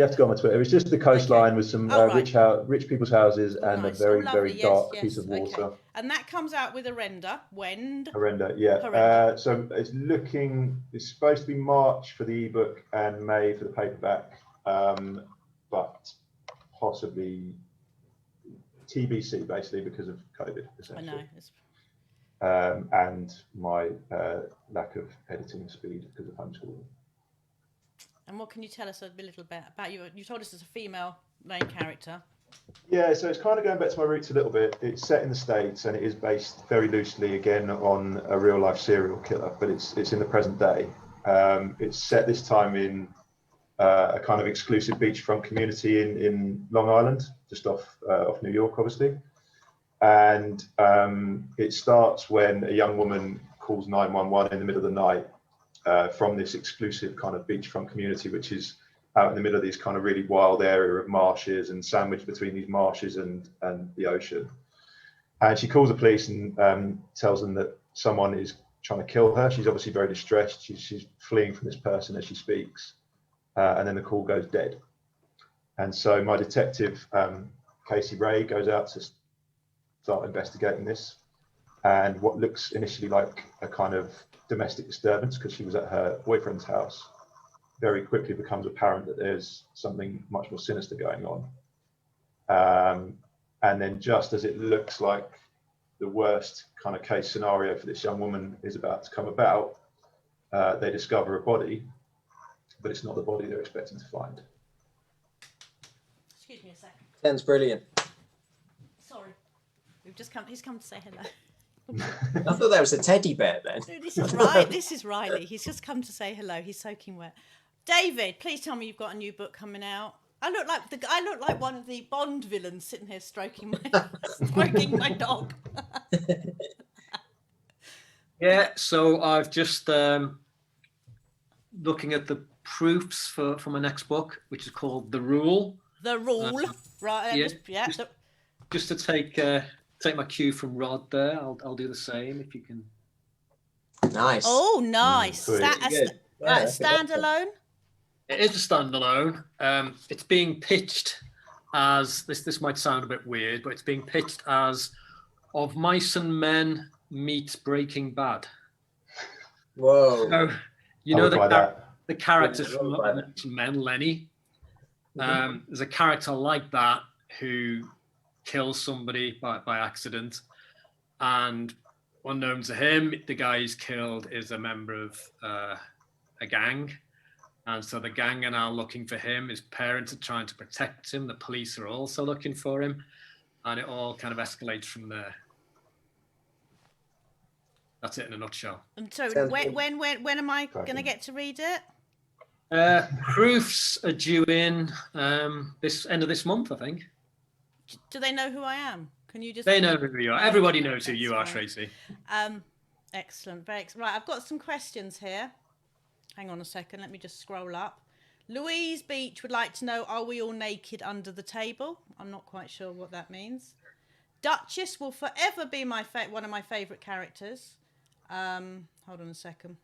have to go on my Twitter. It's just the coastline with some rich people's houses and a very very dark piece of water. Okay. And that comes out with a render. Horrenda, yeah. So it's supposed to be March for the ebook and May for the paperback, but possibly TBC basically because of COVID. Essentially. I know. And my lack of editing speed because of homeschooling. And what can you tell us a little bit about you? You told us it's a female main character. Yeah, so it's kind of going back to my roots a little bit. It's set in the States and it is based very loosely again on a real life serial killer, but it's in the present day. It's set this time in a kind of exclusive beachfront community in Long Island, just off New York, obviously. And it starts when a young woman calls 911 in the middle of the night from this exclusive kind of beachfront community, which is out in the middle of this kind of really wild area of marshes and sandwiched between these marshes and the ocean. And she calls the police and tells them that someone is trying to kill her. She's obviously very distressed. She's fleeing from this person as she speaks. And then the call goes dead. And so my detective, Casey Ray, goes out to start investigating this, and what looks initially like a kind of domestic disturbance because she was at her boyfriend's house very quickly becomes apparent that there's something much more sinister going on. And then just as it looks like the worst kind of case scenario for this young woman is about to come about, they discover a body, but it's not the body they're expecting to find. Excuse me a second. Sounds brilliant. Sorry. He's come to say hello. I thought that was a teddy bear then. No, this is Riley. He's just come to say hello. He's soaking wet. David, please tell me you've got a new book coming out. I look like one of the Bond villains sitting here stroking my dog. Yeah, so I've just looking at the proofs for my next book, which is called The Rule. The Rule, right? Yeah. Just to take my cue from Rod there, I'll do the same if you can. Nice. Oh, nice. Standalone. It is a standalone. It's being pitched as this might sound a bit weird, but it's being pitched as Of Mice and Men meets Breaking Bad. Whoa. So, the characters from Mice and Men, Lenny. There's a character like that who kills somebody by accident, and unknown to him, the guy he's killed is a member of a gang. And so the gang are now looking for him. His parents are trying to protect him. The police are also looking for him. And it all kind of escalates from there. That's it in a nutshell. And so when am I going to get to read it? Proofs are due in this end of this month, I think. Do they know who I am? Can you just? They know who you are. Everybody knows who you are, Tracy. Excellent. Right, I've got some questions here. Hang on a second. Let me just scroll up. Louise Beach would like to know, are we all naked under the table? I'm not quite sure what that means. Duchess will forever be one of my favourite characters. Hold on a second.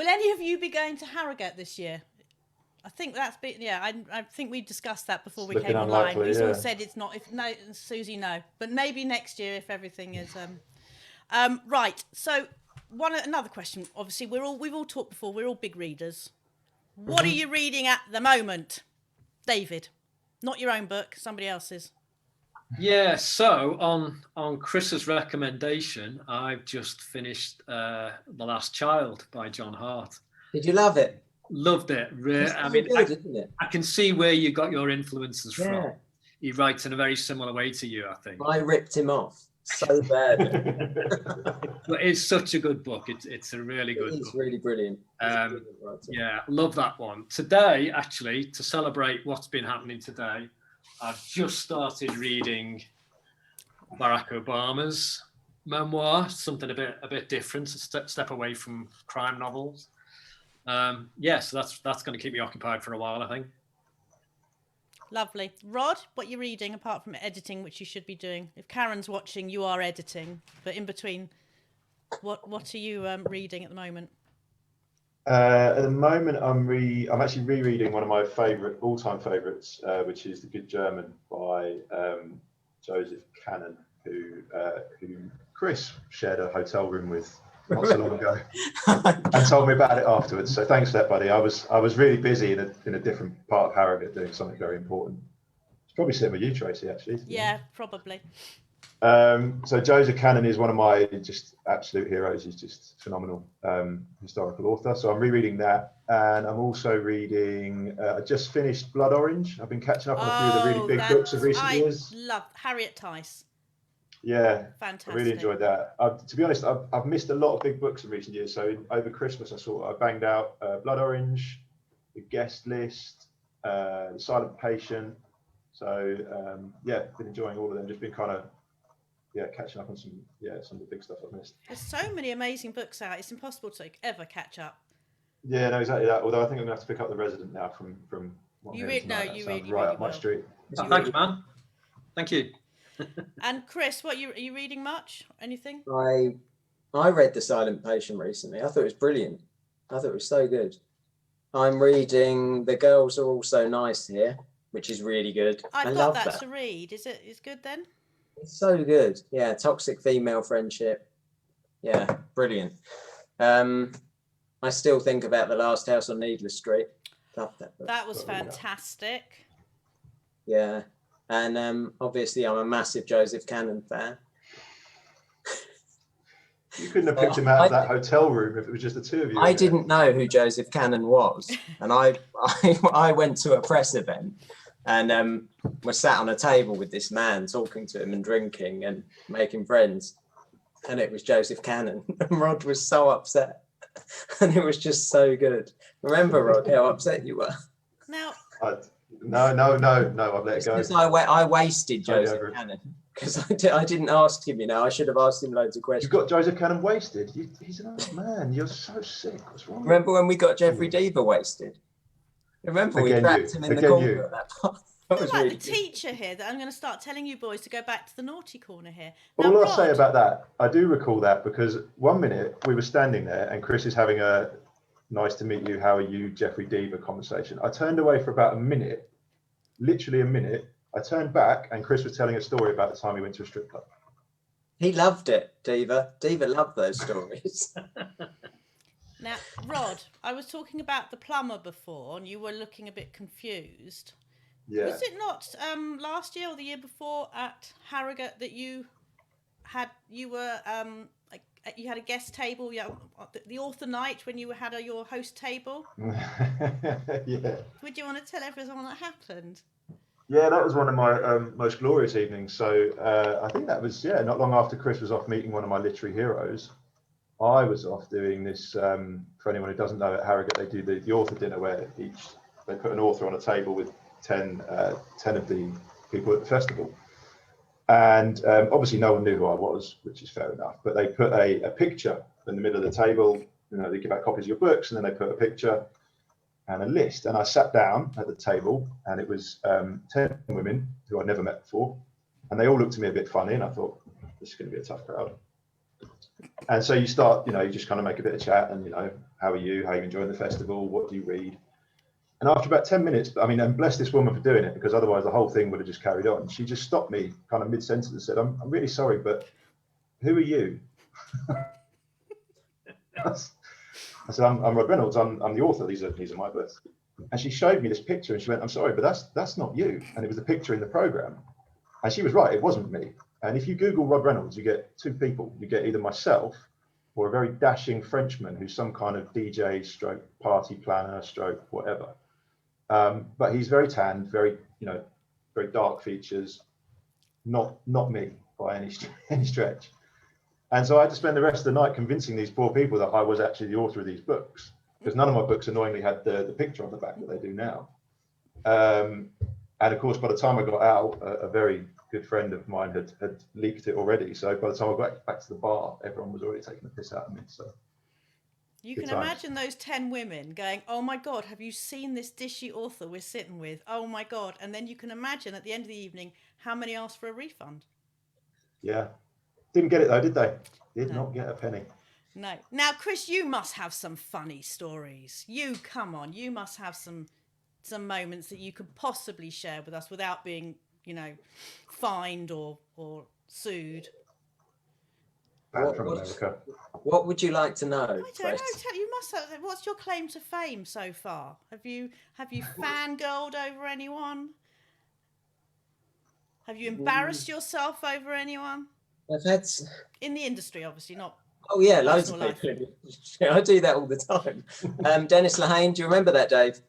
Will any of you be going to Harrogate this year? I think that's been, I think we discussed that before we came online. Unlikely, He's all yeah. said it's not. If no, Susie, no, but maybe next year if everything is right. So another question. Obviously, we've all talked before. We're all big readers. What are you reading at the moment, David? Not your own book, somebody else's. Yeah, so on Chris's recommendation, I've just finished The Last Child by John Hart. Did you love it? Loved it. I mean, good, isn't it? I can see where you got your influences Yeah. from. He writes in a very similar way to you, I think. I ripped him off so bad. But it's such a good book. It's a really good book. It's really brilliant. Yeah, love that one. Today, actually, to celebrate what's been happening today, I've just started reading Barack Obama's memoir, something a bit different, a step away from crime novels. So that's going to keep me occupied for a while, I think. Lovely. Rod, what are you reading apart from editing, which you should be doing? If Karen's watching, you are editing. But in between, what are you reading at the moment? At the moment, I'm actually rereading one of my all-time favourites, which is The Good German by Joseph Cannon, who Chris shared a hotel room with not so long ago, and told me about it afterwards. So thanks for that, buddy. I was really busy in a different part of Harrogate doing something very important. It's probably sitting with you, Tracy, actually. Yeah, probably. So Joseph Cannon is one of my just absolute heroes. He's just phenomenal historical author. So I'm rereading that, and I'm also reading. I just finished Blood Orange. I've been catching up on a few of the really big books of recent years. I love Harriet Tice. Yeah, Fantastic. I really enjoyed that. To be honest, I've missed a lot of big books in recent years. So over Christmas, I banged out Blood Orange, The Guest List, The Silent Patient. So been enjoying all of them. Just been kind of catching up on some of the big stuff I've missed. There's so many amazing books out. It's impossible to ever catch up. Yeah, no, exactly that. Although I think I'm gonna have to pick up The Resident now from. You read right up my street. Oh, thanks, man. Thank you. And Chris, are you reading much? Anything? I read The Silent Patient recently. I thought it was brilliant. I thought it was so good. I'm reading The Girls Are All So Nice Here, which is really good. I've got that to read. It's good then? It's so good. Yeah, toxic female friendship. Yeah, brilliant. I still think about The Last House on Needless Street. Love that book. That was fantastic. Yeah. And obviously I'm a massive Joseph Cannon fan. You couldn't have picked him out of that hotel room if it was just the two of you. I didn't know who Joseph Cannon was. And I went to a press event and was sat on a table with this man talking to him and drinking and making friends. And it was Joseph Cannon. And Rod was so upset. And it was just so good. Remember, Rod, how upset you were? Now... No, I've let it go. Because I wasted Joseph Cannon. Because I didn't ask him, I should have asked him loads of questions. You've got Joseph Cannon wasted? He's an old man. You're so sick. What's wrong? Remember when we got Jeffrey Deaver wasted? Remember we trapped him in the corner at that part? That was like really the good. teacher here that I'm going to start telling you boys to go back to the naughty corner here. All I'll say about that, I do recall that because one minute we were standing there and Chris is having a nice to meet you, how are you, Jeffrey Deaver conversation. I turned away for about a minute, literally a minute. I turned back and Chris was telling a story about the time he went to a strip club. He loved it, Deaver. Deaver loved those stories. Now, Rod, I was talking about the plumber before and you were looking a bit confused. Yeah. Was it not last year or the year before at Harrogate that you had a guest table, the author night when you had your host table? Yeah. Would you want to tell everyone what happened? Yeah, that was one of my most glorious evenings. So I think that was, not long after Chris was off meeting one of my literary heroes. I was off doing this, for anyone who doesn't know, at Harrogate, they do the author dinner where they put an author on a table with 10 of the people at the festival. And obviously no one knew who I was, which is fair enough, but they put a picture in the middle of the table. They give out copies of your books and then they put a picture and a list. And I sat down at the table and it was 10 women who I'd never met before. And they all looked at me a bit funny and I thought, this is going to be a tough crowd. And so you start, you just kind of make a bit of chat and, how are you? How are you enjoying the festival? What do you read? And after about 10 minutes, and bless this woman for doing it, because otherwise the whole thing would have just carried on. She just stopped me kind of mid-sentence and said, I'm really sorry, but who are you? I said, I'm Rod Reynolds. I'm the author. These are my books. And she showed me this picture and she went, I'm sorry, but that's not you. And it was a picture in the program. And she was right. It wasn't me. And if you Google Rod Reynolds, you get two people. You get either myself or a very dashing Frenchman who's some kind of DJ stroke party planner stroke whatever. But he's very tanned, very dark features, not me by any stretch. And so I had to spend the rest of the night convincing these poor people that I was actually the author of these books, because none of my books annoyingly had the picture on the back that they do now. And of course, by the time I got out, a very good friend of mine had leaked it already. So by the time I got back to the bar, everyone was already taking the piss out of me. So you can imagine those 10 women going, oh my God, have you seen this dishy author we're sitting with? Oh my God. And then you can imagine at the end of the evening, how many asked for a refund? Yeah. Didn't get it though, did they? Did not get a penny. No. Now, Chris, you must have some funny stories. Come on, you must have some moments that you could possibly share with us without being, fined or sued. Back from America. What would you like to know? I don't know. You must have. What's your claim to fame so far? Have you fangirled over anyone? Have you embarrassed yourself over anyone? I've had in the industry, obviously not. Oh yeah, loads of people. I do that all the time. Dennis Lehane, do you remember that, Dave?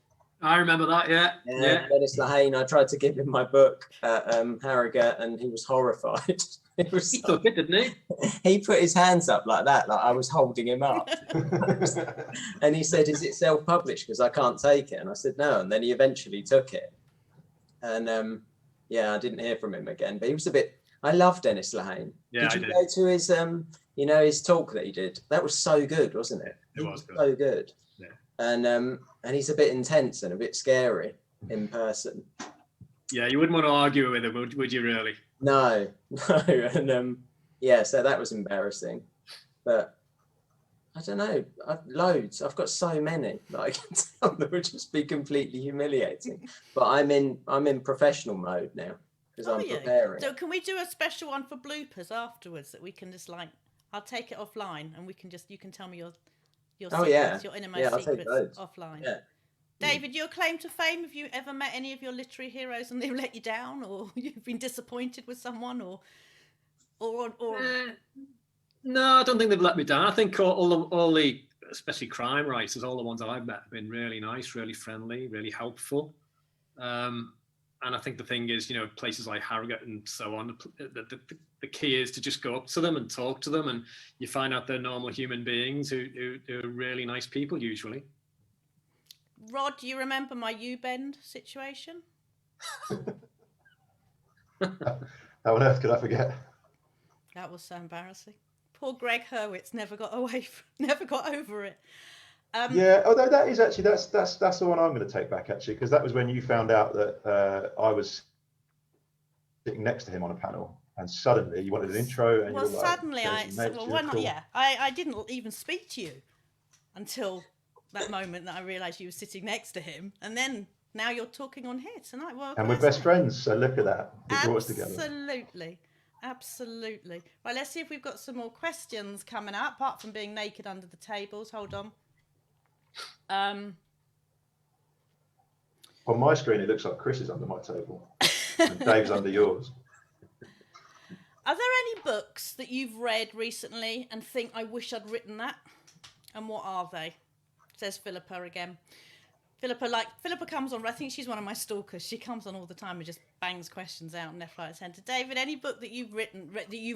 I remember that. Yeah. Dennis Lehane. I tried to give him my book at Harrogate, and he was horrified. He took it, didn't he? He put his hands up like that, like I was holding him up. And he said, "Is it self-published? Because I can't take it." And I said, "No." And then he eventually took it. And I didn't hear from him again. But he was a bit. I love Dennis Lehane. Yeah, did you go to his his talk that he did? That was so good, wasn't it? It was good. So good. Yeah. And he's a bit intense and a bit scary in person. Yeah, you wouldn't want to argue with him, would you really? No. And so that was embarrassing. But I don't know, loads. I've got so many that I can tell that would just be completely humiliating. But I'm in professional mode now because I'm preparing. So can we do a special one for bloopers afterwards that we can just I'll take it offline and you can tell me your secrets, your innermost secrets offline. Yeah. David, your claim to fame, have you ever met any of your literary heroes and they've let you down, or you've been disappointed with someone, or No, I don't think they've let me down. I think all the, especially crime writers, all the ones that I've met have been really nice, really friendly, really helpful. And I think the thing is, places like Harrogate and so on, the key is to just go up to them and talk to them, and you find out they're normal human beings who are really nice people usually. Rod, do you remember my U-bend situation? How on earth could I forget? That was so embarrassing. Poor Greg Hurwitz never got over it. Although that is actually that's the one I'm going to take back actually, because that was when you found out that I was sitting next to him on a panel, and suddenly you wanted an intro. And suddenly I didn't even speak to you until that moment that I realised you were sitting next to him, and then now you're talking on here tonight. Well, and we're best friends, so look at that. It brought us together. Absolutely. Right, let's see if we've got some more questions coming up, apart from being naked under the tables. Hold on. On my screen, it looks like Chris is under my table, and Dave's under yours. Are there any books that you've read recently and think, I wish I'd written that? And what are they? Says Philippa again. Philippa comes on. I think she's one of my stalkers. She comes on all the time and just bangs questions out and left, right, and centre. David, any book that you've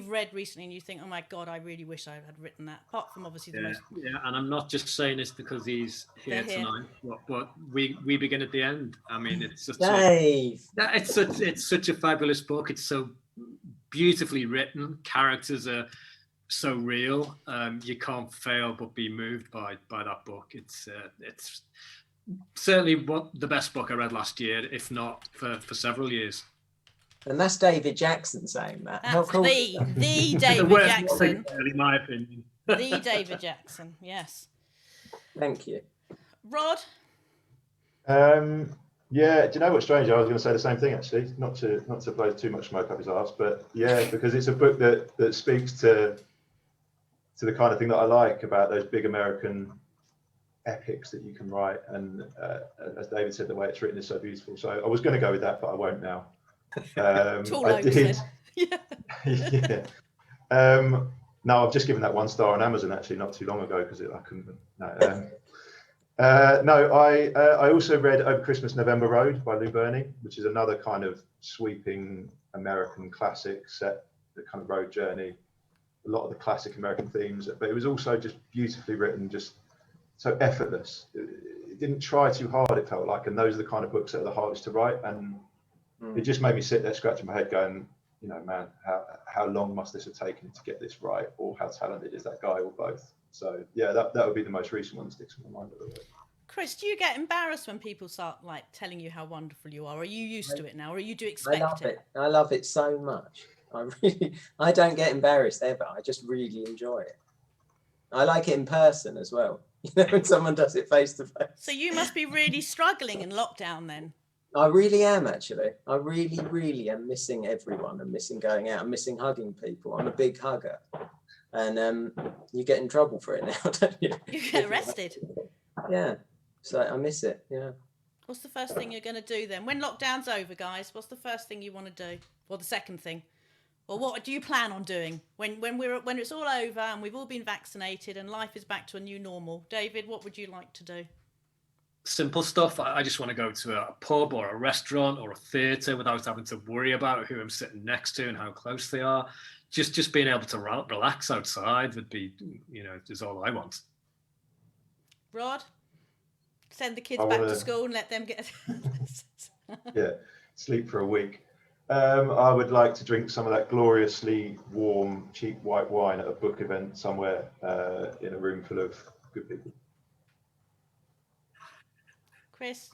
read recently and you think, oh my God, I really wish I had written that? Apart from obviously the most. Yeah, and I'm not just saying this because he's here tonight, but we begin at the end. I mean, it's such it's such a fabulous book. It's so beautifully written. Characters are so real. You can't fail but be moved by that book. It's certainly the best book I read last year, if not for several years. And that's David Jackson saying that. How That's cool. the The David worst Jackson. one, in my opinion. The David Jackson, yes. Thank you. Rod? Yeah, do you know what's strange? I was going to say the same thing actually, not to blow too much smoke up his arse, but yeah, because it's a book that speaks to the kind of thing that I like about those big American epics that you can write, and as David said, the way it's written is so beautiful. So I was going to go with that, but I won't now. I did. Yeah. Yeah. No, I've just given that 1 star on Amazon actually not too long ago because I couldn't. No. No, I also read Over Christmas November Road by Lou Berney, which is another kind of sweeping American classic set, the kind of road journey, a lot of the classic American themes, but it was also just beautifully written, just so effortless. It didn't try too hard, it felt like, and those are the kind of books that are the hardest to write, and it just made me sit there scratching my head going, you know, man, how long must this have taken to get this right, or how talented is that guy, or both? So yeah, that would be the most recent one that sticks in my mind a little bit. Chris, do you get embarrassed when people start like telling you how wonderful you are? Are you used to it now, or you do expect it? I love it so much. I don't get embarrassed ever. I just really enjoy it. I like it in person as well. You know, when someone does it face to face. So you must be really struggling in lockdown then. I really am, actually. I really, really am missing everyone. I'm missing going out. I'm missing hugging people. I'm a big hugger. And you get in trouble for it now, don't you? You get arrested. Yeah. So I miss it. Yeah. What's the first thing you're going to do then? When lockdown's over, guys, what's the first thing you want to do? Or the second thing? Or what do you plan on doing when it's all over and we've all been vaccinated and life is back to a new normal? David, what would you like to do? Simple stuff. I just want to go to a pub or a restaurant or a theatre without having to worry about who I'm sitting next to and how close they are. Just being able to relax outside would be, you know, is all I want. Rod, send the kids back to school and let them get. Yeah, sleep for a week. I would like to drink some of that gloriously warm, cheap white wine at a book event somewhere in a room full of good people. Chris,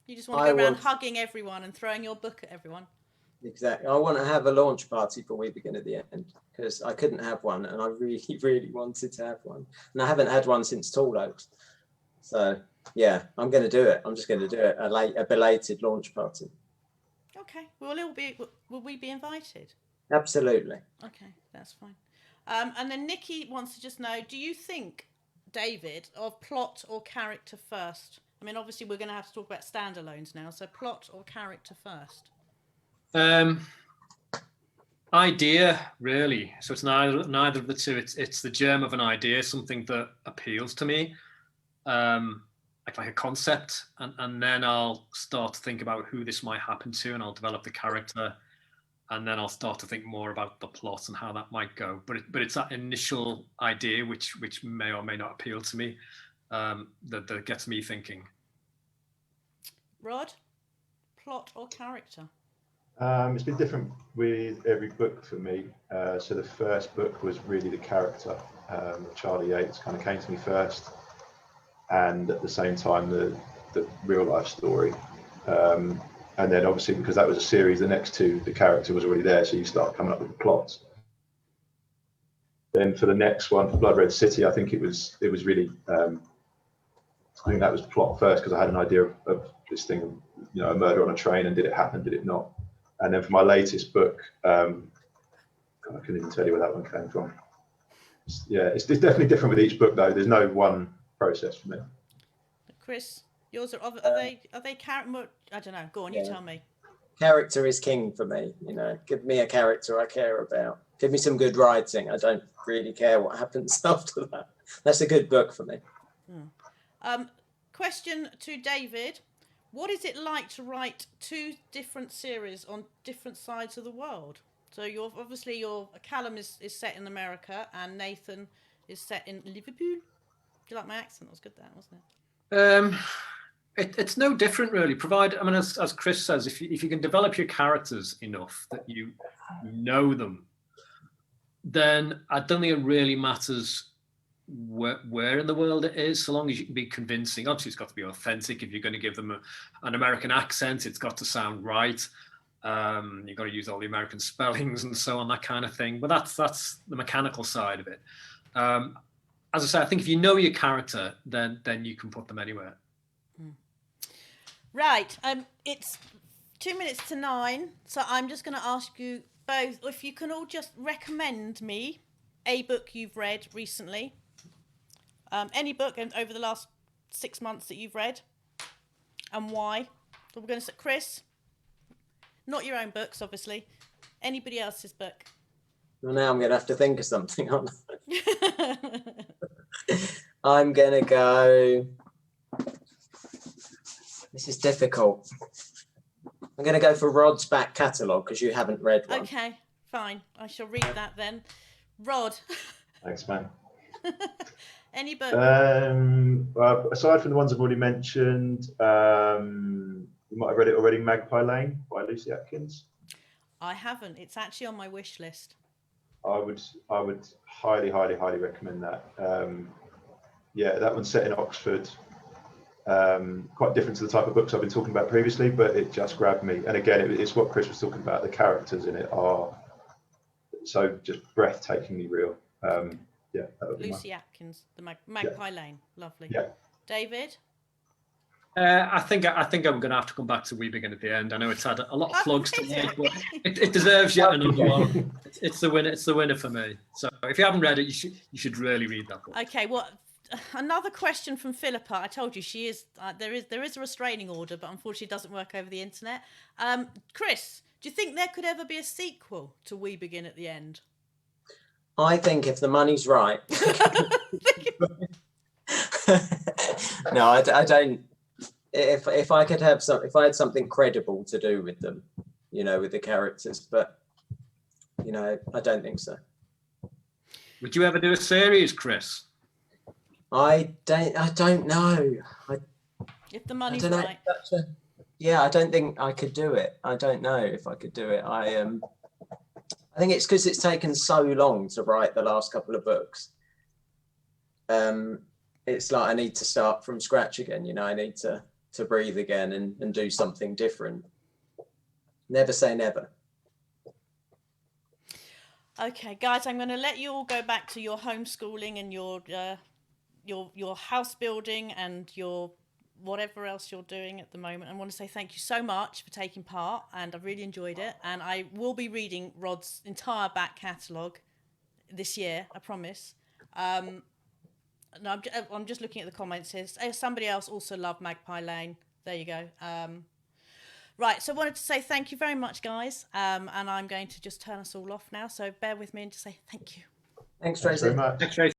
you just want to go around hugging everyone and throwing your book at everyone. Exactly. I want to have a launch party for We Begin at the End because I couldn't have one and I really, really wanted to have one. And I haven't had one since Tall Oaks. So, yeah, I'm going to do it. I'm just going to do it, a belated launch party. Okay. Will we be invited? Absolutely. Okay, that's fine. And then Nikki wants to just know, do you think, David, of plot or character first? I mean, obviously, we're going to have to talk about standalones now. So plot or character first? Idea, really. So it's neither of the two. It's the germ of an idea, something that appeals to me, like a concept, and then I'll start to think about who this might happen to, and I'll develop the character, and then I'll start to think more about the plot and how that might go. But it's that initial idea which may or may not appeal to me, that gets me thinking. Rod, plot or character? It's been different with every book for me. So the first book was really the character. Charlie Yates kind of came to me first, and at the same time the real life story. And then obviously because that was a series, the next two, the character was already there, so you start coming up with the plots. Then for the next one, for Blood Red City, I think it was really. I think that was plot first because I had an idea of this thing, you know, a murder on a train, and did it happen? Did it not? And then for my latest book, God, I couldn't even tell you where that one came from. It's definitely different with each book, though. There's no one process for me. Chris, yours are they character? I don't know. Go on, you tell me. Character is king for me. You know, give me a character I care about. Give me some good writing. I don't really care what happens after that. That's a good book for me. Question to David. What is it like to write two different series on different sides of the world? So your Callum is set in America and Nathan is set in Liverpool. Do you like my accent? That was good, wasn't it? It's no different really. As Chris says, if you can develop your characters enough that you know them, then I don't think it really matters where in the world it is, so long as you can be convincing. Obviously it's got to be authentic. If you're going to give them an American accent, it's got to sound right. You've got to use all the American spellings and so on, that kind of thing. But that's the mechanical side of it. As I say, I think if you know your character, then you can put them anywhere. Right. It's 2 minutes to 9, so I'm just going to ask you both if you can all just recommend me a book you've read recently, any book over the last 6 months that you've read, and why. So we're going to say, Chris, not your own books, obviously. Anybody else's book? Well, now I'm going to have to think of something, aren't I? I'm going to go. This is difficult. I'm going to go for Rod's back catalogue because you haven't read one. Okay, fine. I shall read that then. Rod. Thanks, man. Any book? Well, aside from the ones I've already mentioned, you might have read it already, Magpie Lane by Lucy Atkins. I haven't. It's actually on my wish list. I would highly recommend that. Yeah, that one's set in Oxford. Quite different to the type of books I've been talking about previously, but it just grabbed me. And again, it's what Chris was talking about. The characters in it are so just breathtakingly real. Yeah, that would be Lucy Atkins, the Magpie Lane. Lovely. Yeah. David? I think I'm going to have to come back to We Begin at the End. I know it's had a lot of plugs today, but it deserves yet another one. It's the winner. It's the winner for me. So if you haven't read it, you should really read that book. Okay. Well, another question from Philippa. I told you she is. There is a restraining order, but unfortunately, it doesn't work over the internet. Chris, do you think there could ever be a sequel to We Begin at the End? I think if the money's right. No, I don't. If I could have if I had something credible to do with them, with the characters, but I don't think so. Would you ever do a series, Chris? I don't know. If the money's right. I don't think I could do it. I don't know if I could do it. I think it's because it's taken so long to write the last couple of books. It's like I need to start from scratch again. I need to breathe again and do something different. Never say never. Okay, guys, I'm going to let you all go back to your homeschooling and your house building and your whatever else you're doing at the moment. I want to say thank you so much for taking part, and I've really enjoyed it. And I will be reading Rod's entire back catalogue this year, I promise. No, I'm just looking at the comments here. Somebody else also loved Magpie Lane. There you go. Right, so I wanted to say thank you very much, guys. And I'm going to just turn us all off now. So bear with me and just say thank you. Thanks, Tracy. Thanks very much. Thanks, Tracy.